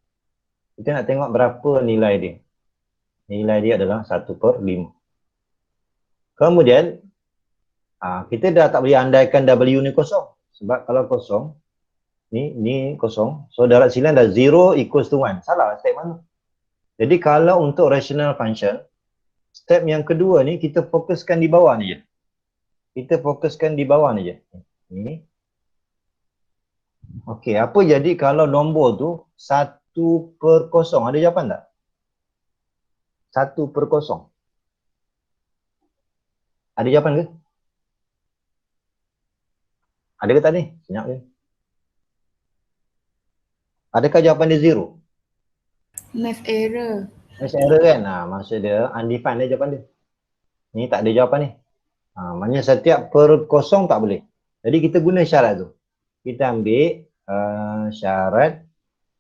Kita nak tengok berapa nilai dia. Nilai dia adalah 1/5. Kemudian, kita dah tak boleh andaikan W ni kosong. Sebab kalau kosong, ni kosong. So darat silang dah 0 equals to 1. Salah step mana? Jadi kalau untuk rational function, step yang kedua ni kita fokuskan di bawah ni je. Kita fokuskan di bawah ni je. Ni. Okey, apa jadi kalau nombor tu 1/0? Ada jawapan tak? 1/0. Ada jawapan ke? Ada ke tak ni? Senyap je. Adakah jawapan dia 0? Math error. Math error kan? Maksud dia undefined dia jawapan dia. Ni tak ada jawapan ni. Maknanya setiap per kosong tak boleh. Jadi kita guna syarat tu. Kita ambil syarat.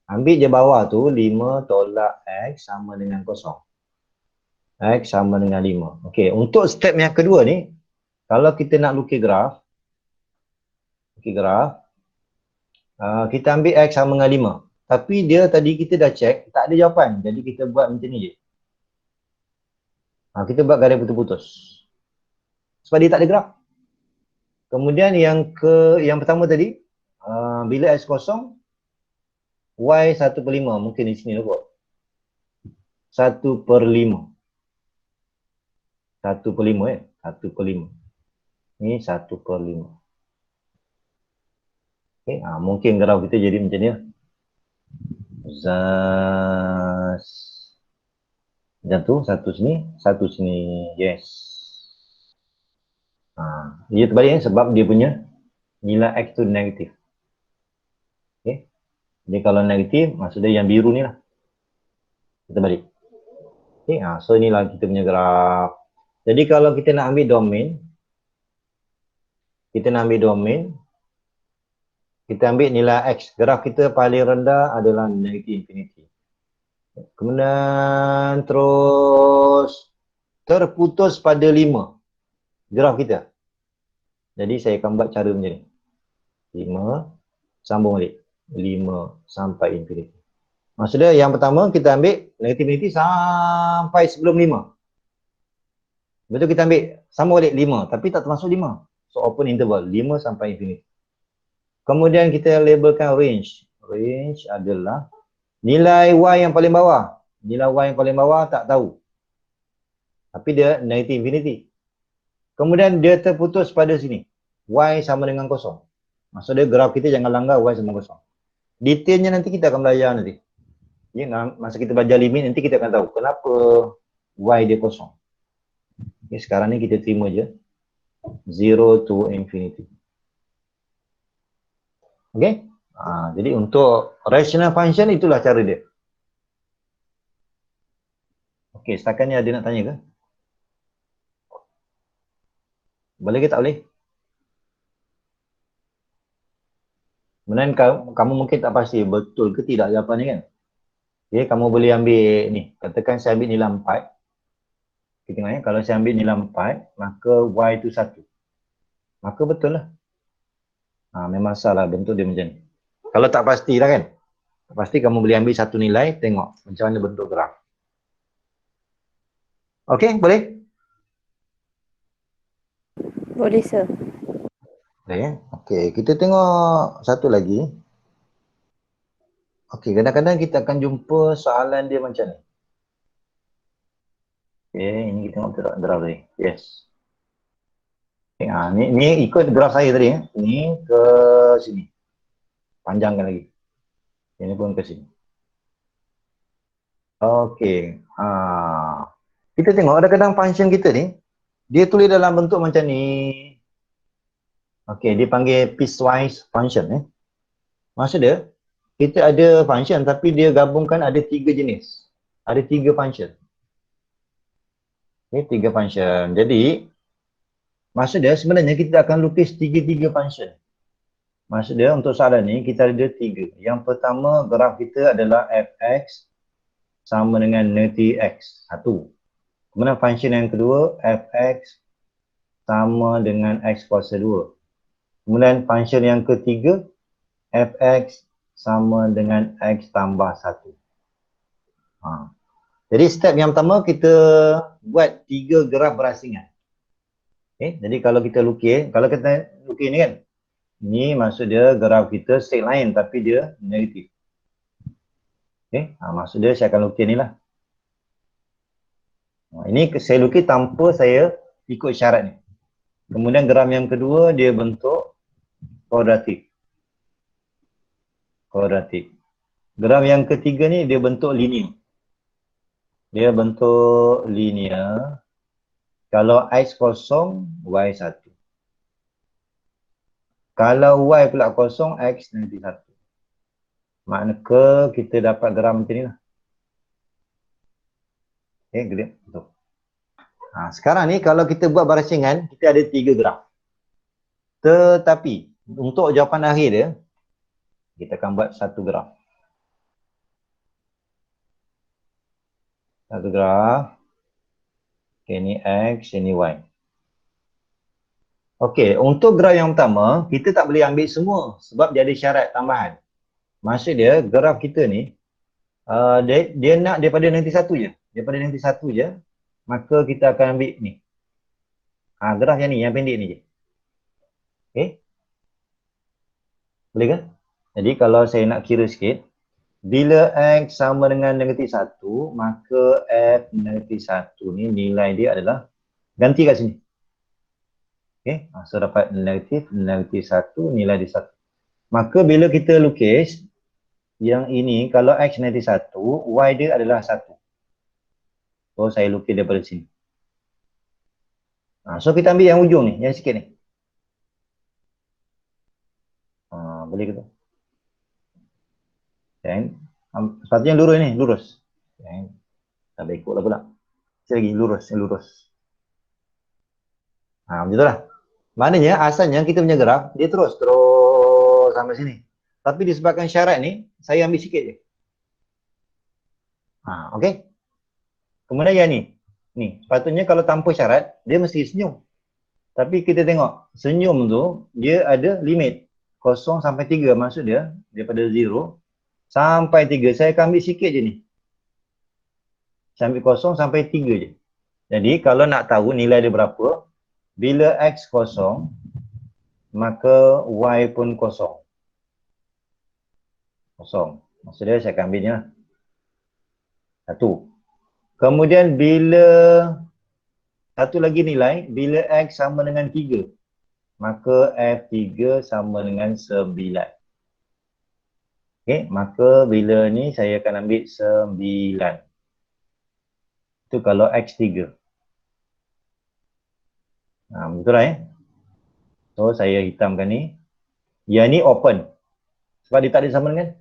Ambil je bawah tu 5 tolak X sama dengan kosong. X sama dengan 5. Okey, untuk step yang kedua ni, kalau kita nak lukis graf, kita ambil X sama dengan 5. Tapi dia tadi kita dah check, tak ada jawapan. Jadi kita buat macam ni je. Kita buat garis putus-putus. Sebab dia tak ada graf. Kemudian yang pertama tadi, bila X kosong, Y 1/5. Mungkin di sini lah buat. 1/5. 1/5 1/5. Ni 1/5. Okay, mungkin graf kita jadi macam ni lah. Macam tu, satu sini, yes. Dia terbalik sebab dia punya nilai X tu negatif. Okay. Jadi kalau negatif, maksudnya yang biru ni lah. Kita balik. Okay, so inilah kita punya graf. Jadi kalau kita nak ambil domain, kita ambil nilai X. Graf kita paling rendah adalah negatif infinity. Kemudian terus terputus pada 5 graf kita. Jadi saya akan buat cara macam ni. 5 sambung balik. 5 sampai infinity. Maksudnya yang pertama kita ambil negatif sampai sebelum 5. Betul kita ambil sama balik 5 tapi tak termasuk 5. So open interval 5 sampai infinity. Kemudian kita labelkan range. Range adalah nilai y yang paling bawah. Nilai y yang paling bawah tak tahu. Tapi dia negatif infinity. Kemudian dia terputus pada sini. Y sama dengan kosong. Maksudnya graf kita jangan langgar y sama kosong. Detailnya nanti kita akan belajar nanti. Ya, masa kita belajar limit nanti kita akan tahu kenapa y dia kosong. Okay, sekarang ni kita terima je 0 to infinity. Okay? Jadi untuk rational function itulah cara dia. Okay, setakat ni ada nak tanya ke? Boleh ke tak boleh? Kemudian kamu mungkin tak pasti betul ke tidak jawapan ni kan? Okay, kamu boleh ambil ni. Katakan saya ambil nilai 4. Kita tengok ya, kalau saya ambil nilai 4, maka y itu 1. Maka betul lah. Memang salah bentuk dia macam ni. Kalau tak pasti lah kan? Tak pasti kamu boleh ambil satu nilai, tengok macam mana bentuk graf. Okey, boleh? Boleh, sir. Boleh ya? Okey, kita tengok satu lagi. Okey, kadang-kadang kita akan jumpa soalan dia macam ni. Okey, ini kita tengok graf tadi. Yes. Okay, ni ikut graf saya tadi ya. Ni ke sini. Panjangkan lagi. Ini pun ke sini. Okey. Kita tengok kadang-kadang function kita ni dia tulis dalam bentuk macam ni. Okey, dia panggil piecewise function Maksud dia kita ada function tapi dia gabungkan ada 3 jenis. Ada 3 function. Okey, 3 function. Jadi maksud dia sebenarnya kita akan lukis 3 function. Maksud dia untuk soalan ni kita ada 3. Yang pertama graf kita adalah fx sama dengan negatif x. 1. Kemudian function yang kedua fx sama dengan x kuasa 2. Kemudian function yang ketiga fx sama dengan x tambah 1. Jadi step yang pertama kita buat 3 graf berasingan. Okay, jadi kalau kita lukis, kalau kita lukis ni kan, ni maksud dia graf kita straight line tapi dia negatif. Okay, maksud dia saya akan lukis ni lah. Ini saya lukis tanpa saya ikut syarat ni. Kemudian graf yang kedua dia bentuk kuadratik. Graf yang ketiga ni dia bentuk linear. Dia bentuk linear. Kalau x kosong, y 1. Kalau y pula kosong, x negatif 1. Maknanya kita dapat graf macam ni lah. Okay, gede. Betul. Sekarang ni kalau kita buat barasingan, kita ada 3 graf. Tetapi untuk jawapan akhir dia, kita akan buat satu graf. Satu graf. Okay, ini x, ini y. Okey, untuk graf yang pertama, kita tak boleh ambil semua sebab dia ada syarat tambahan. Maksud dia, graf kita ni, dia nak daripada negatif 1 je. Daripada negatif 1 je, maka kita akan ambil ni. Graf yang ni, yang pendek ni je. Okey. Boleh ke? Jadi kalau saya nak kira sikit, bila x sama dengan negatif 1, maka f negatif 1 ni nilai dia adalah ganti kat sini. Okay, so dapat negatif 1, nilai dia 1. Maka bila kita lukis, yang ini kalau x negatif 1, y dia adalah 1. So saya lukis daripada sini. So kita ambil yang ujung ni, yang sikit ni. Boleh ke tu? Sepatutnya lurus ni, lurus. Tak boleh ikut lah pula. Sekali lagi, lurus. Macam tu lah. Maknanya asalnya kita punya graf, dia terus sampai sini. Tapi disebabkan syarat ni, saya ambil sikit je. Okey. Kemudian yang ni. Ni, sepatutnya kalau tanpa syarat, dia mesti senyum. Tapi kita tengok, senyum tu, dia ada limit. 0 sampai 3 maksud dia, daripada 0 sampai 3. Saya akan ambil sikit je ni. Saya ambil kosong sampai 3 je. Jadi kalau nak tahu nilai dia berapa, bila X kosong, maka Y pun kosong. Kosong. Maksudnya saya akan ambil ni lah. 1. Kemudian bila satu lagi nilai, bila X sama dengan 3, maka F3 sama dengan 9. Okey, maka bila ni saya akan ambil 9. Itu kalau X3. Betul lah So saya hitamkan ni. Yang ni open. Sebab dia tak ada sama dengan.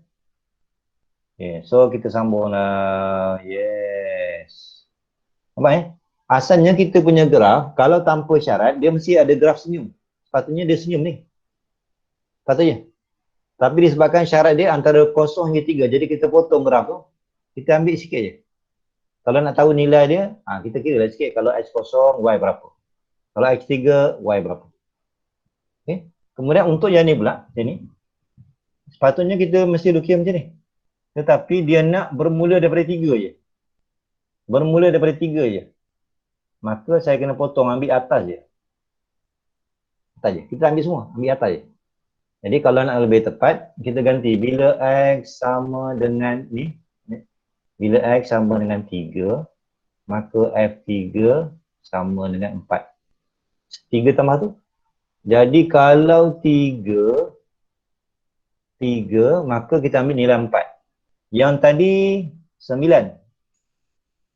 Okay, so kita sambung lah. Yes. Nampak Asalnya kita punya graf, kalau tanpa syarat, dia mesti ada graf senyum. Sepatutnya dia senyum ni. Sepatutnya. Tapi disebabkan syarat dia antara 0 hingga 3. Jadi kita potong graf tu. Kita ambil sikit je. Kalau nak tahu nilai dia, kita kira lah sikit. Kalau X0, Y berapa. Kalau X3, Y berapa. Okay. Kemudian untuk yang ni pula, macam ni. Sepatutnya kita mesti lukis macam ni. Tetapi dia nak bermula daripada 3 je. Bermula daripada 3 je. Maka saya kena potong, ambil atas je. Atas je. Kita ambil semua, ambil atas je. Jadi kalau nak lebih tepat, kita ganti. Bila X sama dengan ni. Bila X sama dengan 3, maka F3 sama dengan 4. 3 tambah tu. Jadi kalau 3, maka kita ambil nilai 4. Yang tadi 9.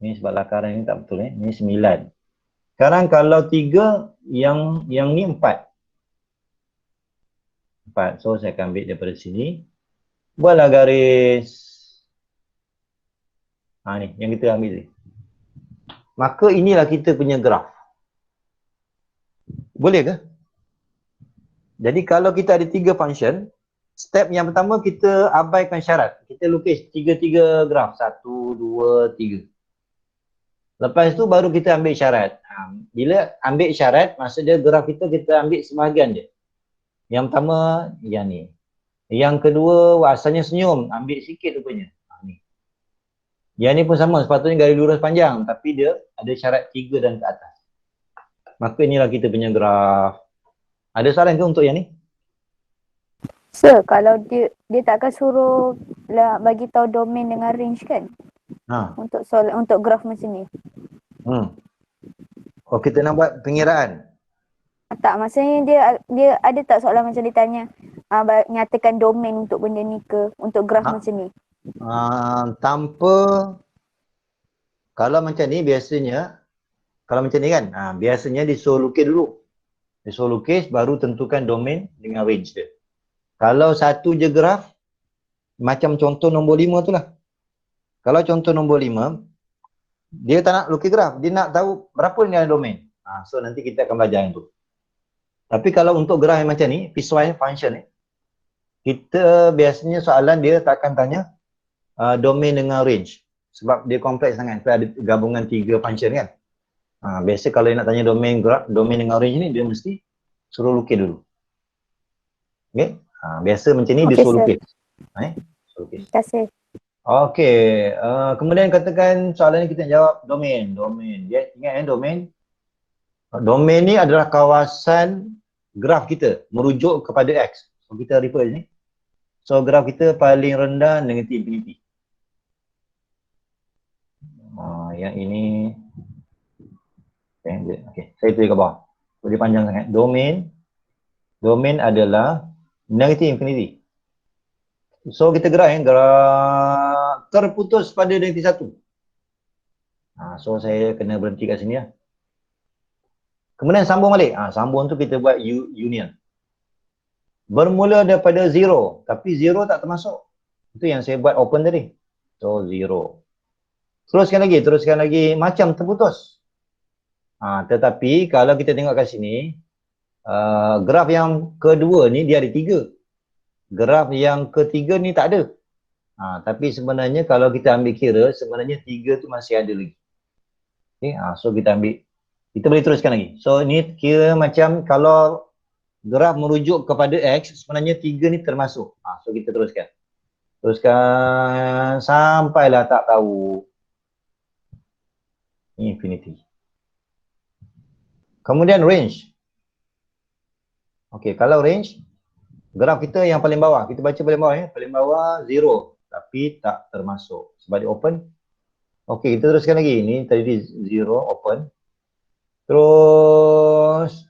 Ni sebab lakaran ni tak betul Ni 9. Sekarang kalau 3, yang ni 4. 4. So saya akan ambil daripada sini. Buatlah garis. Ni yang kita ambil ni. Maka inilah kita punya graf. Boleh ke? Jadi kalau kita ada 3 function, step yang pertama kita abaikan syarat. Kita lukis 3 graf. 1, 2, 3. Lepas tu baru kita ambil syarat. Bila ambil syarat, maksudnya graf kita ambil sebahagian je. Yang pertama, yang ni. Yang kedua, asalnya senyum. Ambil sikit rupanya. Ni. Yang ni pun sama. Sepatutnya garis lurus panjang. Tapi dia ada syarat 3 dan ke atas. Maka inilah kita punya graf. Ada soalan ke untuk yang ni? Sir, kalau dia takkan suruh lah bagi tahu domain dengan range kan? Untuk soalan, untuk graf macam ni. Oh, kita nak buat pengiraan. Tak, maksudnya dia ada tak soalan macam dia tanya nyatakan domain untuk benda ni ke, untuk graf macam ni? Tanpa, kalau macam ni biasanya, kalau macam ni kan, biasanya disuruh lukis dulu. Disuruh lukis baru tentukan domain dengan range dia. Kalau satu je graf, macam contoh nombor 5 tu lah. Kalau contoh nombor 5, dia tak nak lukis graf, dia nak tahu berapa nilai domain. So nanti kita akan belajar yang tu. Tapi kalau untuk graf yang macam ni, piecewise function ni, kita biasanya soalan dia tak akan tanya domain dengan range. Sebab dia kompleks sangat, kita ada gabungan 3 function kan. Biasa kalau dia nak tanya domain dengan range ni, dia mesti suruh lukis dulu. Okay? Biasa macam ni dia suruh lukis. Terima kasih. Okay, kemudian katakan soalan ni kita jawab domain. Dia ingat domain. Domain ni adalah kawasan graf kita merujuk kepada X. So kita refer ni. So graf kita paling rendah negatif infinity. Yang ini okay. Saya tulis kat bawah. Dia panjang sangat. Domain adalah negatif infinity. So kita gerak terputus pada negatif 1. So saya kena berhenti kat sini lah. Kemudian sambung balik. Sambung tu kita buat union. Bermula daripada 0. Tapi 0 tak termasuk. Itu yang saya buat open tadi. So 0. Teruskan lagi. Macam terputus. Tetapi kalau kita tengok kat sini, graf yang kedua ni dia ada 3. Graf yang ketiga ni tak ada. Tapi sebenarnya kalau kita ambil kira, sebenarnya 3 tu masih ada lagi. Okay, so kita ambil, kita boleh teruskan lagi. So ni kira macam kalau graf merujuk kepada X, sebenarnya 3 ni termasuk. So kita teruskan. Teruskan sampailah tak tahu. Infinity. Kemudian range. Okey, kalau range, graf kita yang paling bawah. Kita baca paling bawah ya. Paling bawah 0. Tapi tak termasuk. Sebab dia open. Okey, kita teruskan lagi. Ini tadi 0, open. Terus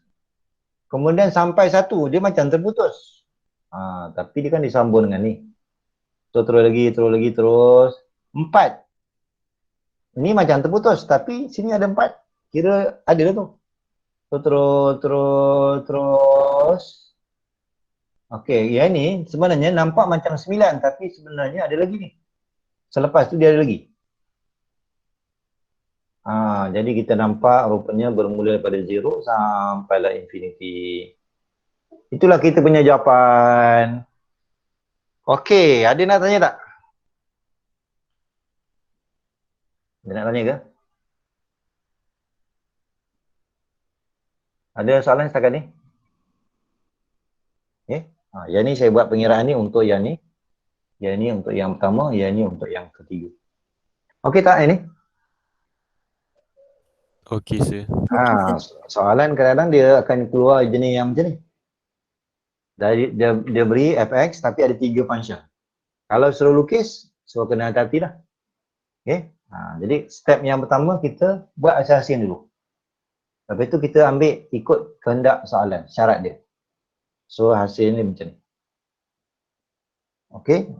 kemudian sampai 1, dia macam terputus. Tapi dia kan disambung dengan ni. So terus lagi, terus 4. Ini macam terputus, tapi sini ada 4. Kira ada lah tu. So terus. Okey, yang ni sebenarnya nampak macam 9, tapi sebenarnya ada lagi ni. Selepas tu dia ada lagi. Jadi kita nampak rupanya bermula daripada 0 sampailah infinity. Itulah kita punya jawapan. Okey, ada nak tanya tak? Ada nak tanya ke? Ada soalan setakat ni? Okay. Yang ni saya buat pengiraan ni untuk yang ni. Yang ni untuk yang pertama, yang ni untuk yang ketiga. Okey tak ini? Okey, sir. Soalan kadang-kadang dia akan keluar jenis yang macam ni. Dia beri fx tapi ada 3 function. Kalau suruh lukis, suruh kena hati-hati lah. Okay. Jadi step yang pertama kita buat assessing dulu. Lepas tu kita ambil ikut kehendak soalan, syarat dia. So hasil ni macam ni. Okay.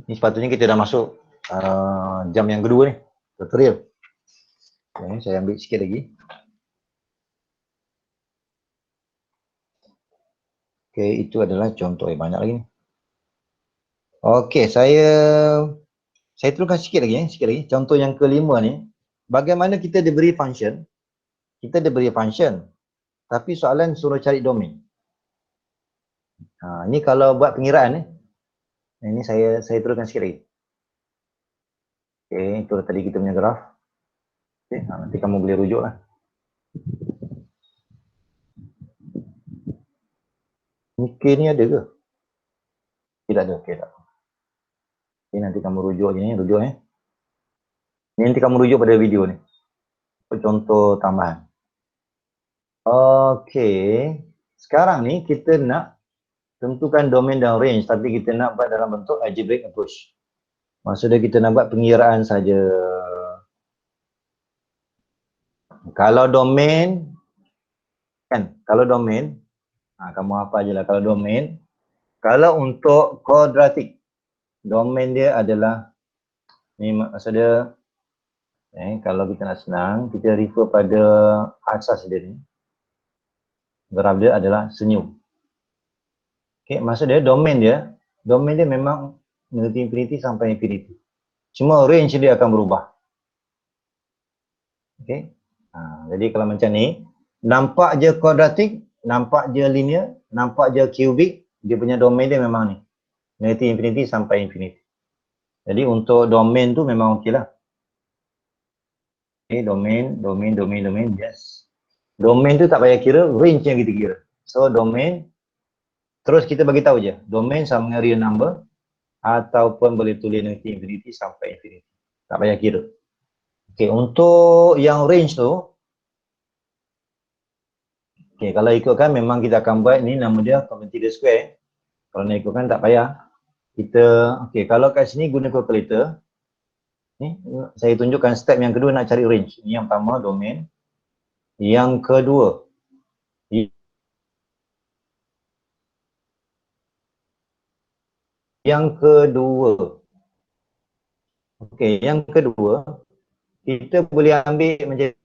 Ni sepatutnya kita dah masuk jam yang kedua ni, tutorial. Okay, saya ambil sikit lagi. Okay, itu adalah contoh yang banyak lagi ni. Okay, saya teruskan sikit lagi. Contoh yang kelima ni, bagaimana kita diberi function. Kita diberi function, tapi soalan suruh cari domain. Ini kalau buat pengiraan ni. Ini saya teruskan sikit lagi. Okay, itu tadi kita punya graf. Okay, nanti kamu boleh rujuk lah. K ni ada ke? Tidak ada, okay tak. Okay, nanti kamu rujuk je ni, Ni nanti kamu rujuk pada video ni. Contoh tambahan. Okay. Sekarang ni kita nak tentukan domain dan range, tapi kita nak buat dalam bentuk algebraic approach. Maksudnya kita nak buat pengiraan saja. Kalau domain, kamu apa je lah. Kalau untuk kuadratik, domain dia adalah, ni maksudnya, kalau kita nak senang, kita refer pada asas dia ni. Graf dia adalah senyum. Okay, maksud dia domain dia memang mengerti infinity sampai infinity. Cuma range dia akan berubah. Okay. Jadi kalau macam ni, nampak je kuadratik, nampak je linear, nampak je cubic, dia punya domain dia memang ni. Mengerti infinity sampai infinity. Jadi untuk domain tu memang okey lah. Okay, domain, yes. Domain tu tak payah kira, range yang kita kira. So domain, terus kita bagi tahu je, domain sama dengan real number ataupun boleh tulis nanti infinity sampai infinity. Tak payah kira. Okey, untuk yang range tu, okey, kalau ikutkan memang kita akan buat ni nama dia commutator square. Kalau nak ikutkan tak payah. Okey, kalau kat sini guna calculator. Ni saya tunjukkan step yang kedua nak cari range. Ini yang pertama domain. Yang kedua, okey, yang kedua kita boleh ambil macam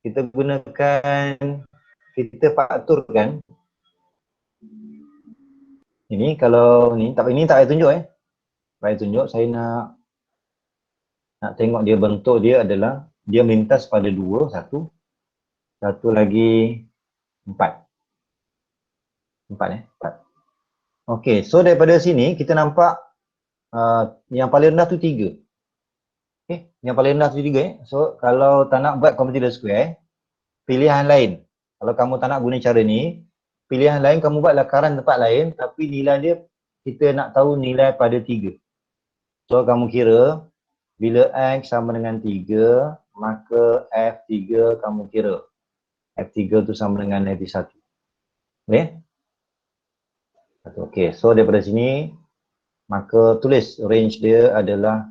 kita gunakan, kita fakturkan. Ini kalau ni tak payah tunjuk tak payah tunjuk. Saya nak tengok dia bentuk dia adalah dia melintas pada 2, satu lagi 4. 4. Okey, so daripada sini kita nampak yang paling rendah tu 3. Okay, yang paling rendah tu 3. So kalau tak nak buat commutator square, pilihan lain. Kalau kamu tak nak guna cara ni, pilihan lain kamu buat lakaran tempat lain tapi nilai dia kita nak tahu nilai pada 3. So kamu kira bila X sama dengan 3, maka F3 kamu kira. F3 tu sama dengan negatif 1. Okay? Okay, so daripada sini, maka tulis range dia adalah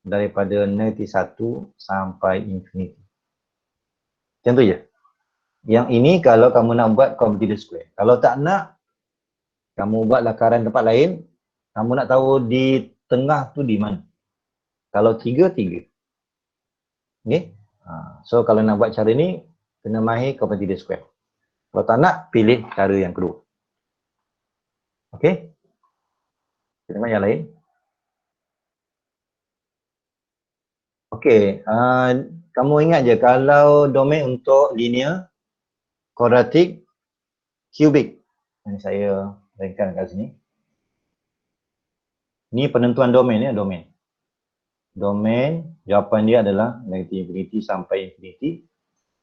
daripada negatif 1 sampai infinity. Macam tu je. Yang ini kalau kamu nak buat completed square. Kalau tak nak, kamu buat lakaran tempat lain, kamu nak tahu di tengah tu di mana. Kalau 3, 3. Okay? So kalau nak buat cara ni, kena mahir completed square. Kalau tak nak, pilih cara yang kedua. Okay? Kita tengok yang lain. Okay, kamu ingat je kalau domain untuk linear, kuadratik, kubik. Yang saya berikan kat sini. Ni penentuan domain ya, domain. Domain, jawapan dia adalah negatif infinity sampai infinity.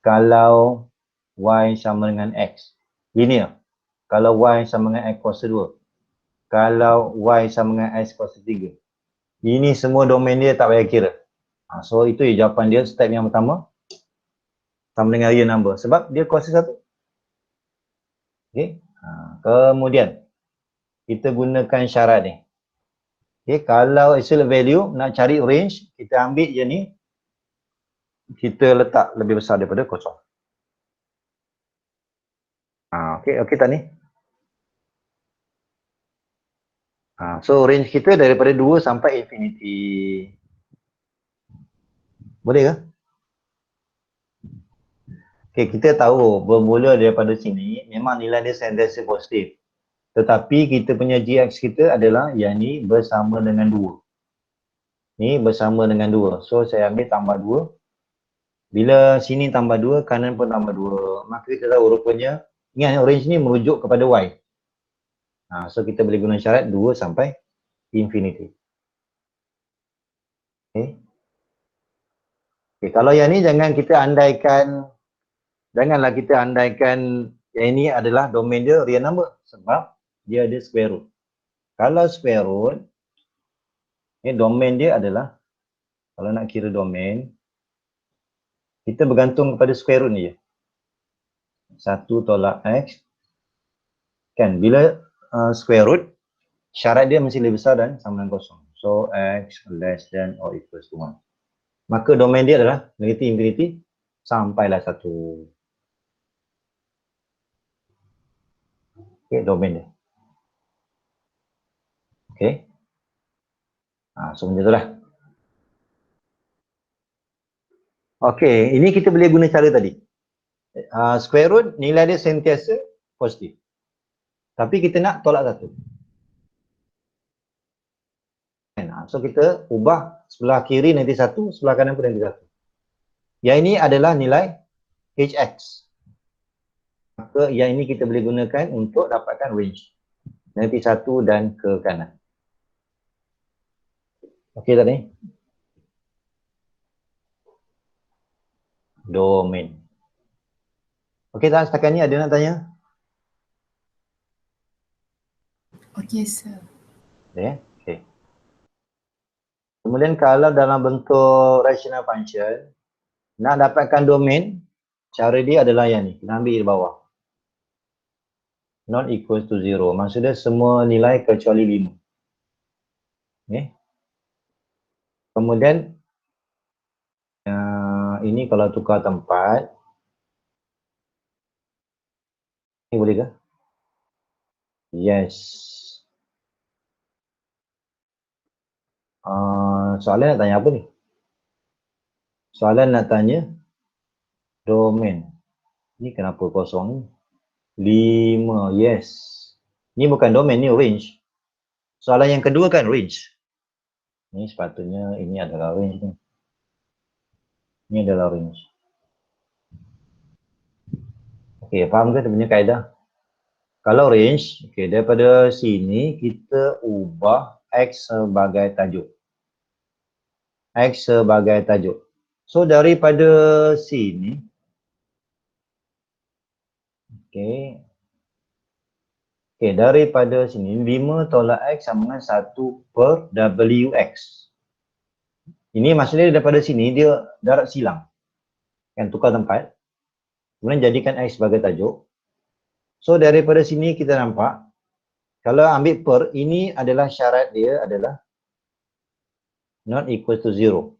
Kalau Y sama dengan X, linear. Kalau Y sama dengan X kuasa 2. Kalau Y sama dengan X kuasa 3. Ini semua domain dia tak payah kira. So itu jawapan dia, step yang pertama. Sama dengan real number. Sebab dia kuasa 1. Okay. Kemudian, kita gunakan syarat ni. Okay, kalau absolute value nak cari range, kita ambil je ni, kita letak lebih besar daripada kosong. Okay tak ni? So range kita daripada 2 sampai infinity. Boleh ke? Okay, kita tahu bermula daripada sini, memang nilai dia sentiasa positif. Tetapi kita punya GX kita adalah yang ni bersama dengan 2. Ni bersama dengan 2. So saya ambil tambah 2. Bila sini tambah 2, kanan pun tambah 2. Maka kita tahu rupanya, ingat range ni merujuk kepada Y. So kita boleh guna syarat 2 sampai infinity. Okay. Okay, kalau yang ni jangan kita andaikan, janganlah kita andaikan yang ini adalah domain dia real number. Sebab dia ada square root. Kalau square root, domain dia adalah, kalau nak kira domain, kita bergantung kepada square root ni je. 1 tolak X. Kan, bila square root, syarat dia mesti lebih besar dan sama dengan kosong. So, X less than or equals to 1. Maka domain dia adalah negatif infinity sampailah 1. Okay, domain dia. Okay. So macam itulah. Okay, ini kita boleh guna cara tadi. Square root nilai dia sentiasa positif. Tapi kita nak tolak 1. So kita ubah sebelah kiri nanti 1, sebelah kanan pun nanti 1. Yang ini adalah nilai HX. Maka yang ini kita boleh gunakan untuk dapatkan range. Nanti 1 dan ke kanan. Okey tak ni? Domain. Okey tak setakat ni, ada nak tanya? Okey, sir. Okay. Kemudian kalau dalam bentuk rational function, nak dapatkan domain, cara dia adalah yang ni. Kita ambil di bawah. Not equals to 0. Maksudnya semua nilai kecuali 5. Okay. Kemudian, ini kalau tukar tempat, ini boleh ke? Yes. Soalan nak tanya apa ni? Soalan nak tanya domain. Ni kenapa kosong ni? 5, yes. Ni bukan domain, ni range. Soalan yang kedua kan range. Ni sepatutnya ini adalah range ni. Ini adalah range. Okey, faham ke dia punya kaedah? Kalau range, okey, daripada sini kita ubah X sebagai tajuk. X sebagai tajuk. So daripada sini, okey, Okay, daripada sini 5 tolak X sama dengan 1 per WX. Ini maksudnya daripada sini dia darat silang. Kan tukar tempat. Kemudian jadikan X sebagai tajuk. So daripada sini kita nampak, kalau ambil per, ini adalah syarat dia adalah not equal to 0.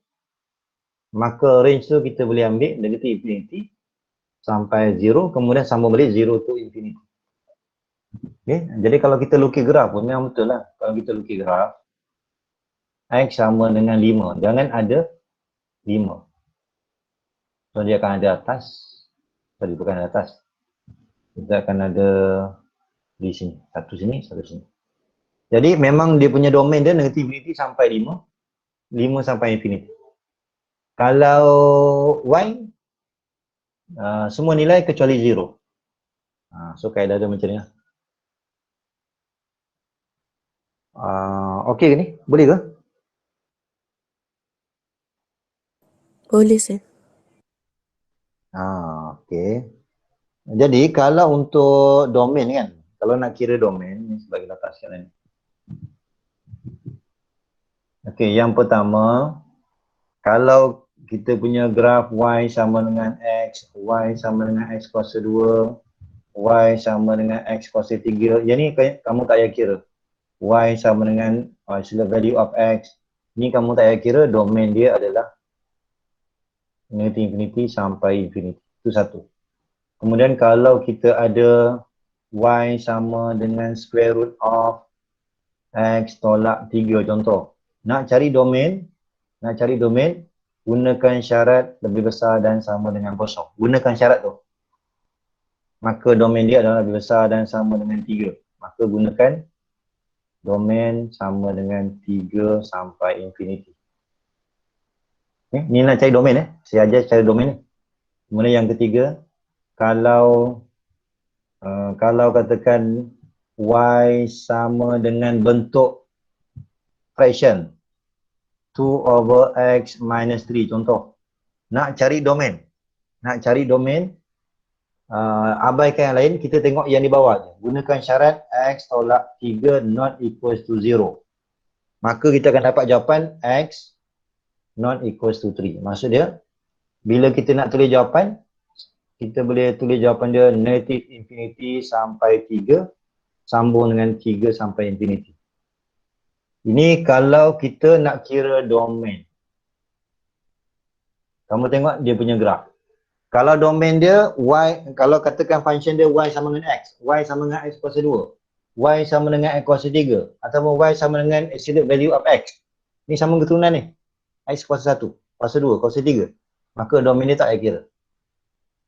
Maka range tu kita boleh ambil negative infinity sampai 0, kemudian sambung balik 0 to infinity. Okay. Jadi kalau kita lukis graf pun memang betul lah. Kalau kita lukis graf, X sama dengan 5. Jangan ada 5. So dia akan ada atas. Sorry, bukan atas. Kita akan ada di sini. Satu sini, satu sini. Jadi memang dia punya domain dia negative infinity sampai 5. 5 sampai infinity. Kalau Y, semua nilai kecuali 0. So kaedah dia macam ni lah. Okey ke ni? Boleh ke? Boleh, Sir. Okey. Jadi kalau untuk domain kan, kalau nak kira domain, ni sebagai latar sekarang ni. Okey, yang pertama, kalau kita punya graf Y sama dengan X, Y sama dengan X kuasa 2, Y sama dengan X kuasa 3, yang ni kamu tak payah kira. Y sama dengan value of X, ni kamu tak payah kira, domain dia adalah negative infinity sampai infinity. Itu satu. Kemudian kalau kita ada Y sama dengan square root of X tolak 3 contoh. Nak cari domain, gunakan syarat lebih besar dan sama dengan kosong. Gunakan syarat tu. Maka domain dia adalah lebih besar dan sama dengan 3. Maka gunakan domain sama dengan 3 sampai infinity. Ni nak cari domain Saya ajar cari domain ni. Kemudian yang ketiga, kalau katakan Y sama dengan bentuk fraction 2/x minus 3 contoh. Nak cari domain. Abaikan yang lain, kita tengok yang di bawah je. Gunakan syarat X tolak 3 not equals to 0. Maka kita akan dapat jawapan X not equals to 3. Maksud dia, bila kita nak tulis jawapan, kita boleh tulis jawapan dia negative infinity sampai 3, sambung dengan 3 sampai infinity. Ini kalau kita nak kira domain. Kamu tengok dia punya graf. Kalau domain dia Y, kalau katakan function dia Y sama dengan X, Y sama dengan X kuasa 2, Y sama dengan X kuasa 3, ataupun Y sama dengan absolute value of X. Ni sama keturunan ni. X kuasa 1, kuasa 2, kuasa 3. Maka domain dia tak payah kira.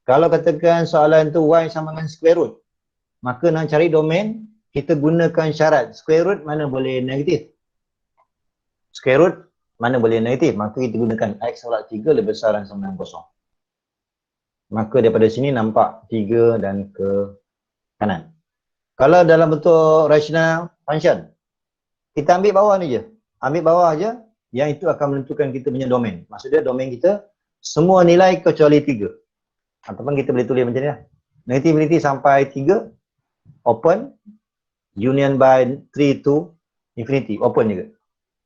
Kalau katakan soalan tu Y sama dengan square root, maka nak cari domain, kita gunakan syarat square root mana boleh negatif. Square root mana boleh negatif, maka kita gunakan X tolak 3 lebih besar dan sama dengan kosong. Maka daripada sini nampak 3 dan ke kanan. Kalau dalam bentuk rational function, kita ambil bawah ni je. Ambil bawah je, yang itu akan menentukan kita punya domain. Maksudnya domain kita semua nilai kecuali 3. Ataupun kita boleh tulis macam ni lah. Negative infinity sampai 3, open, union by 3 to infinity, open juga.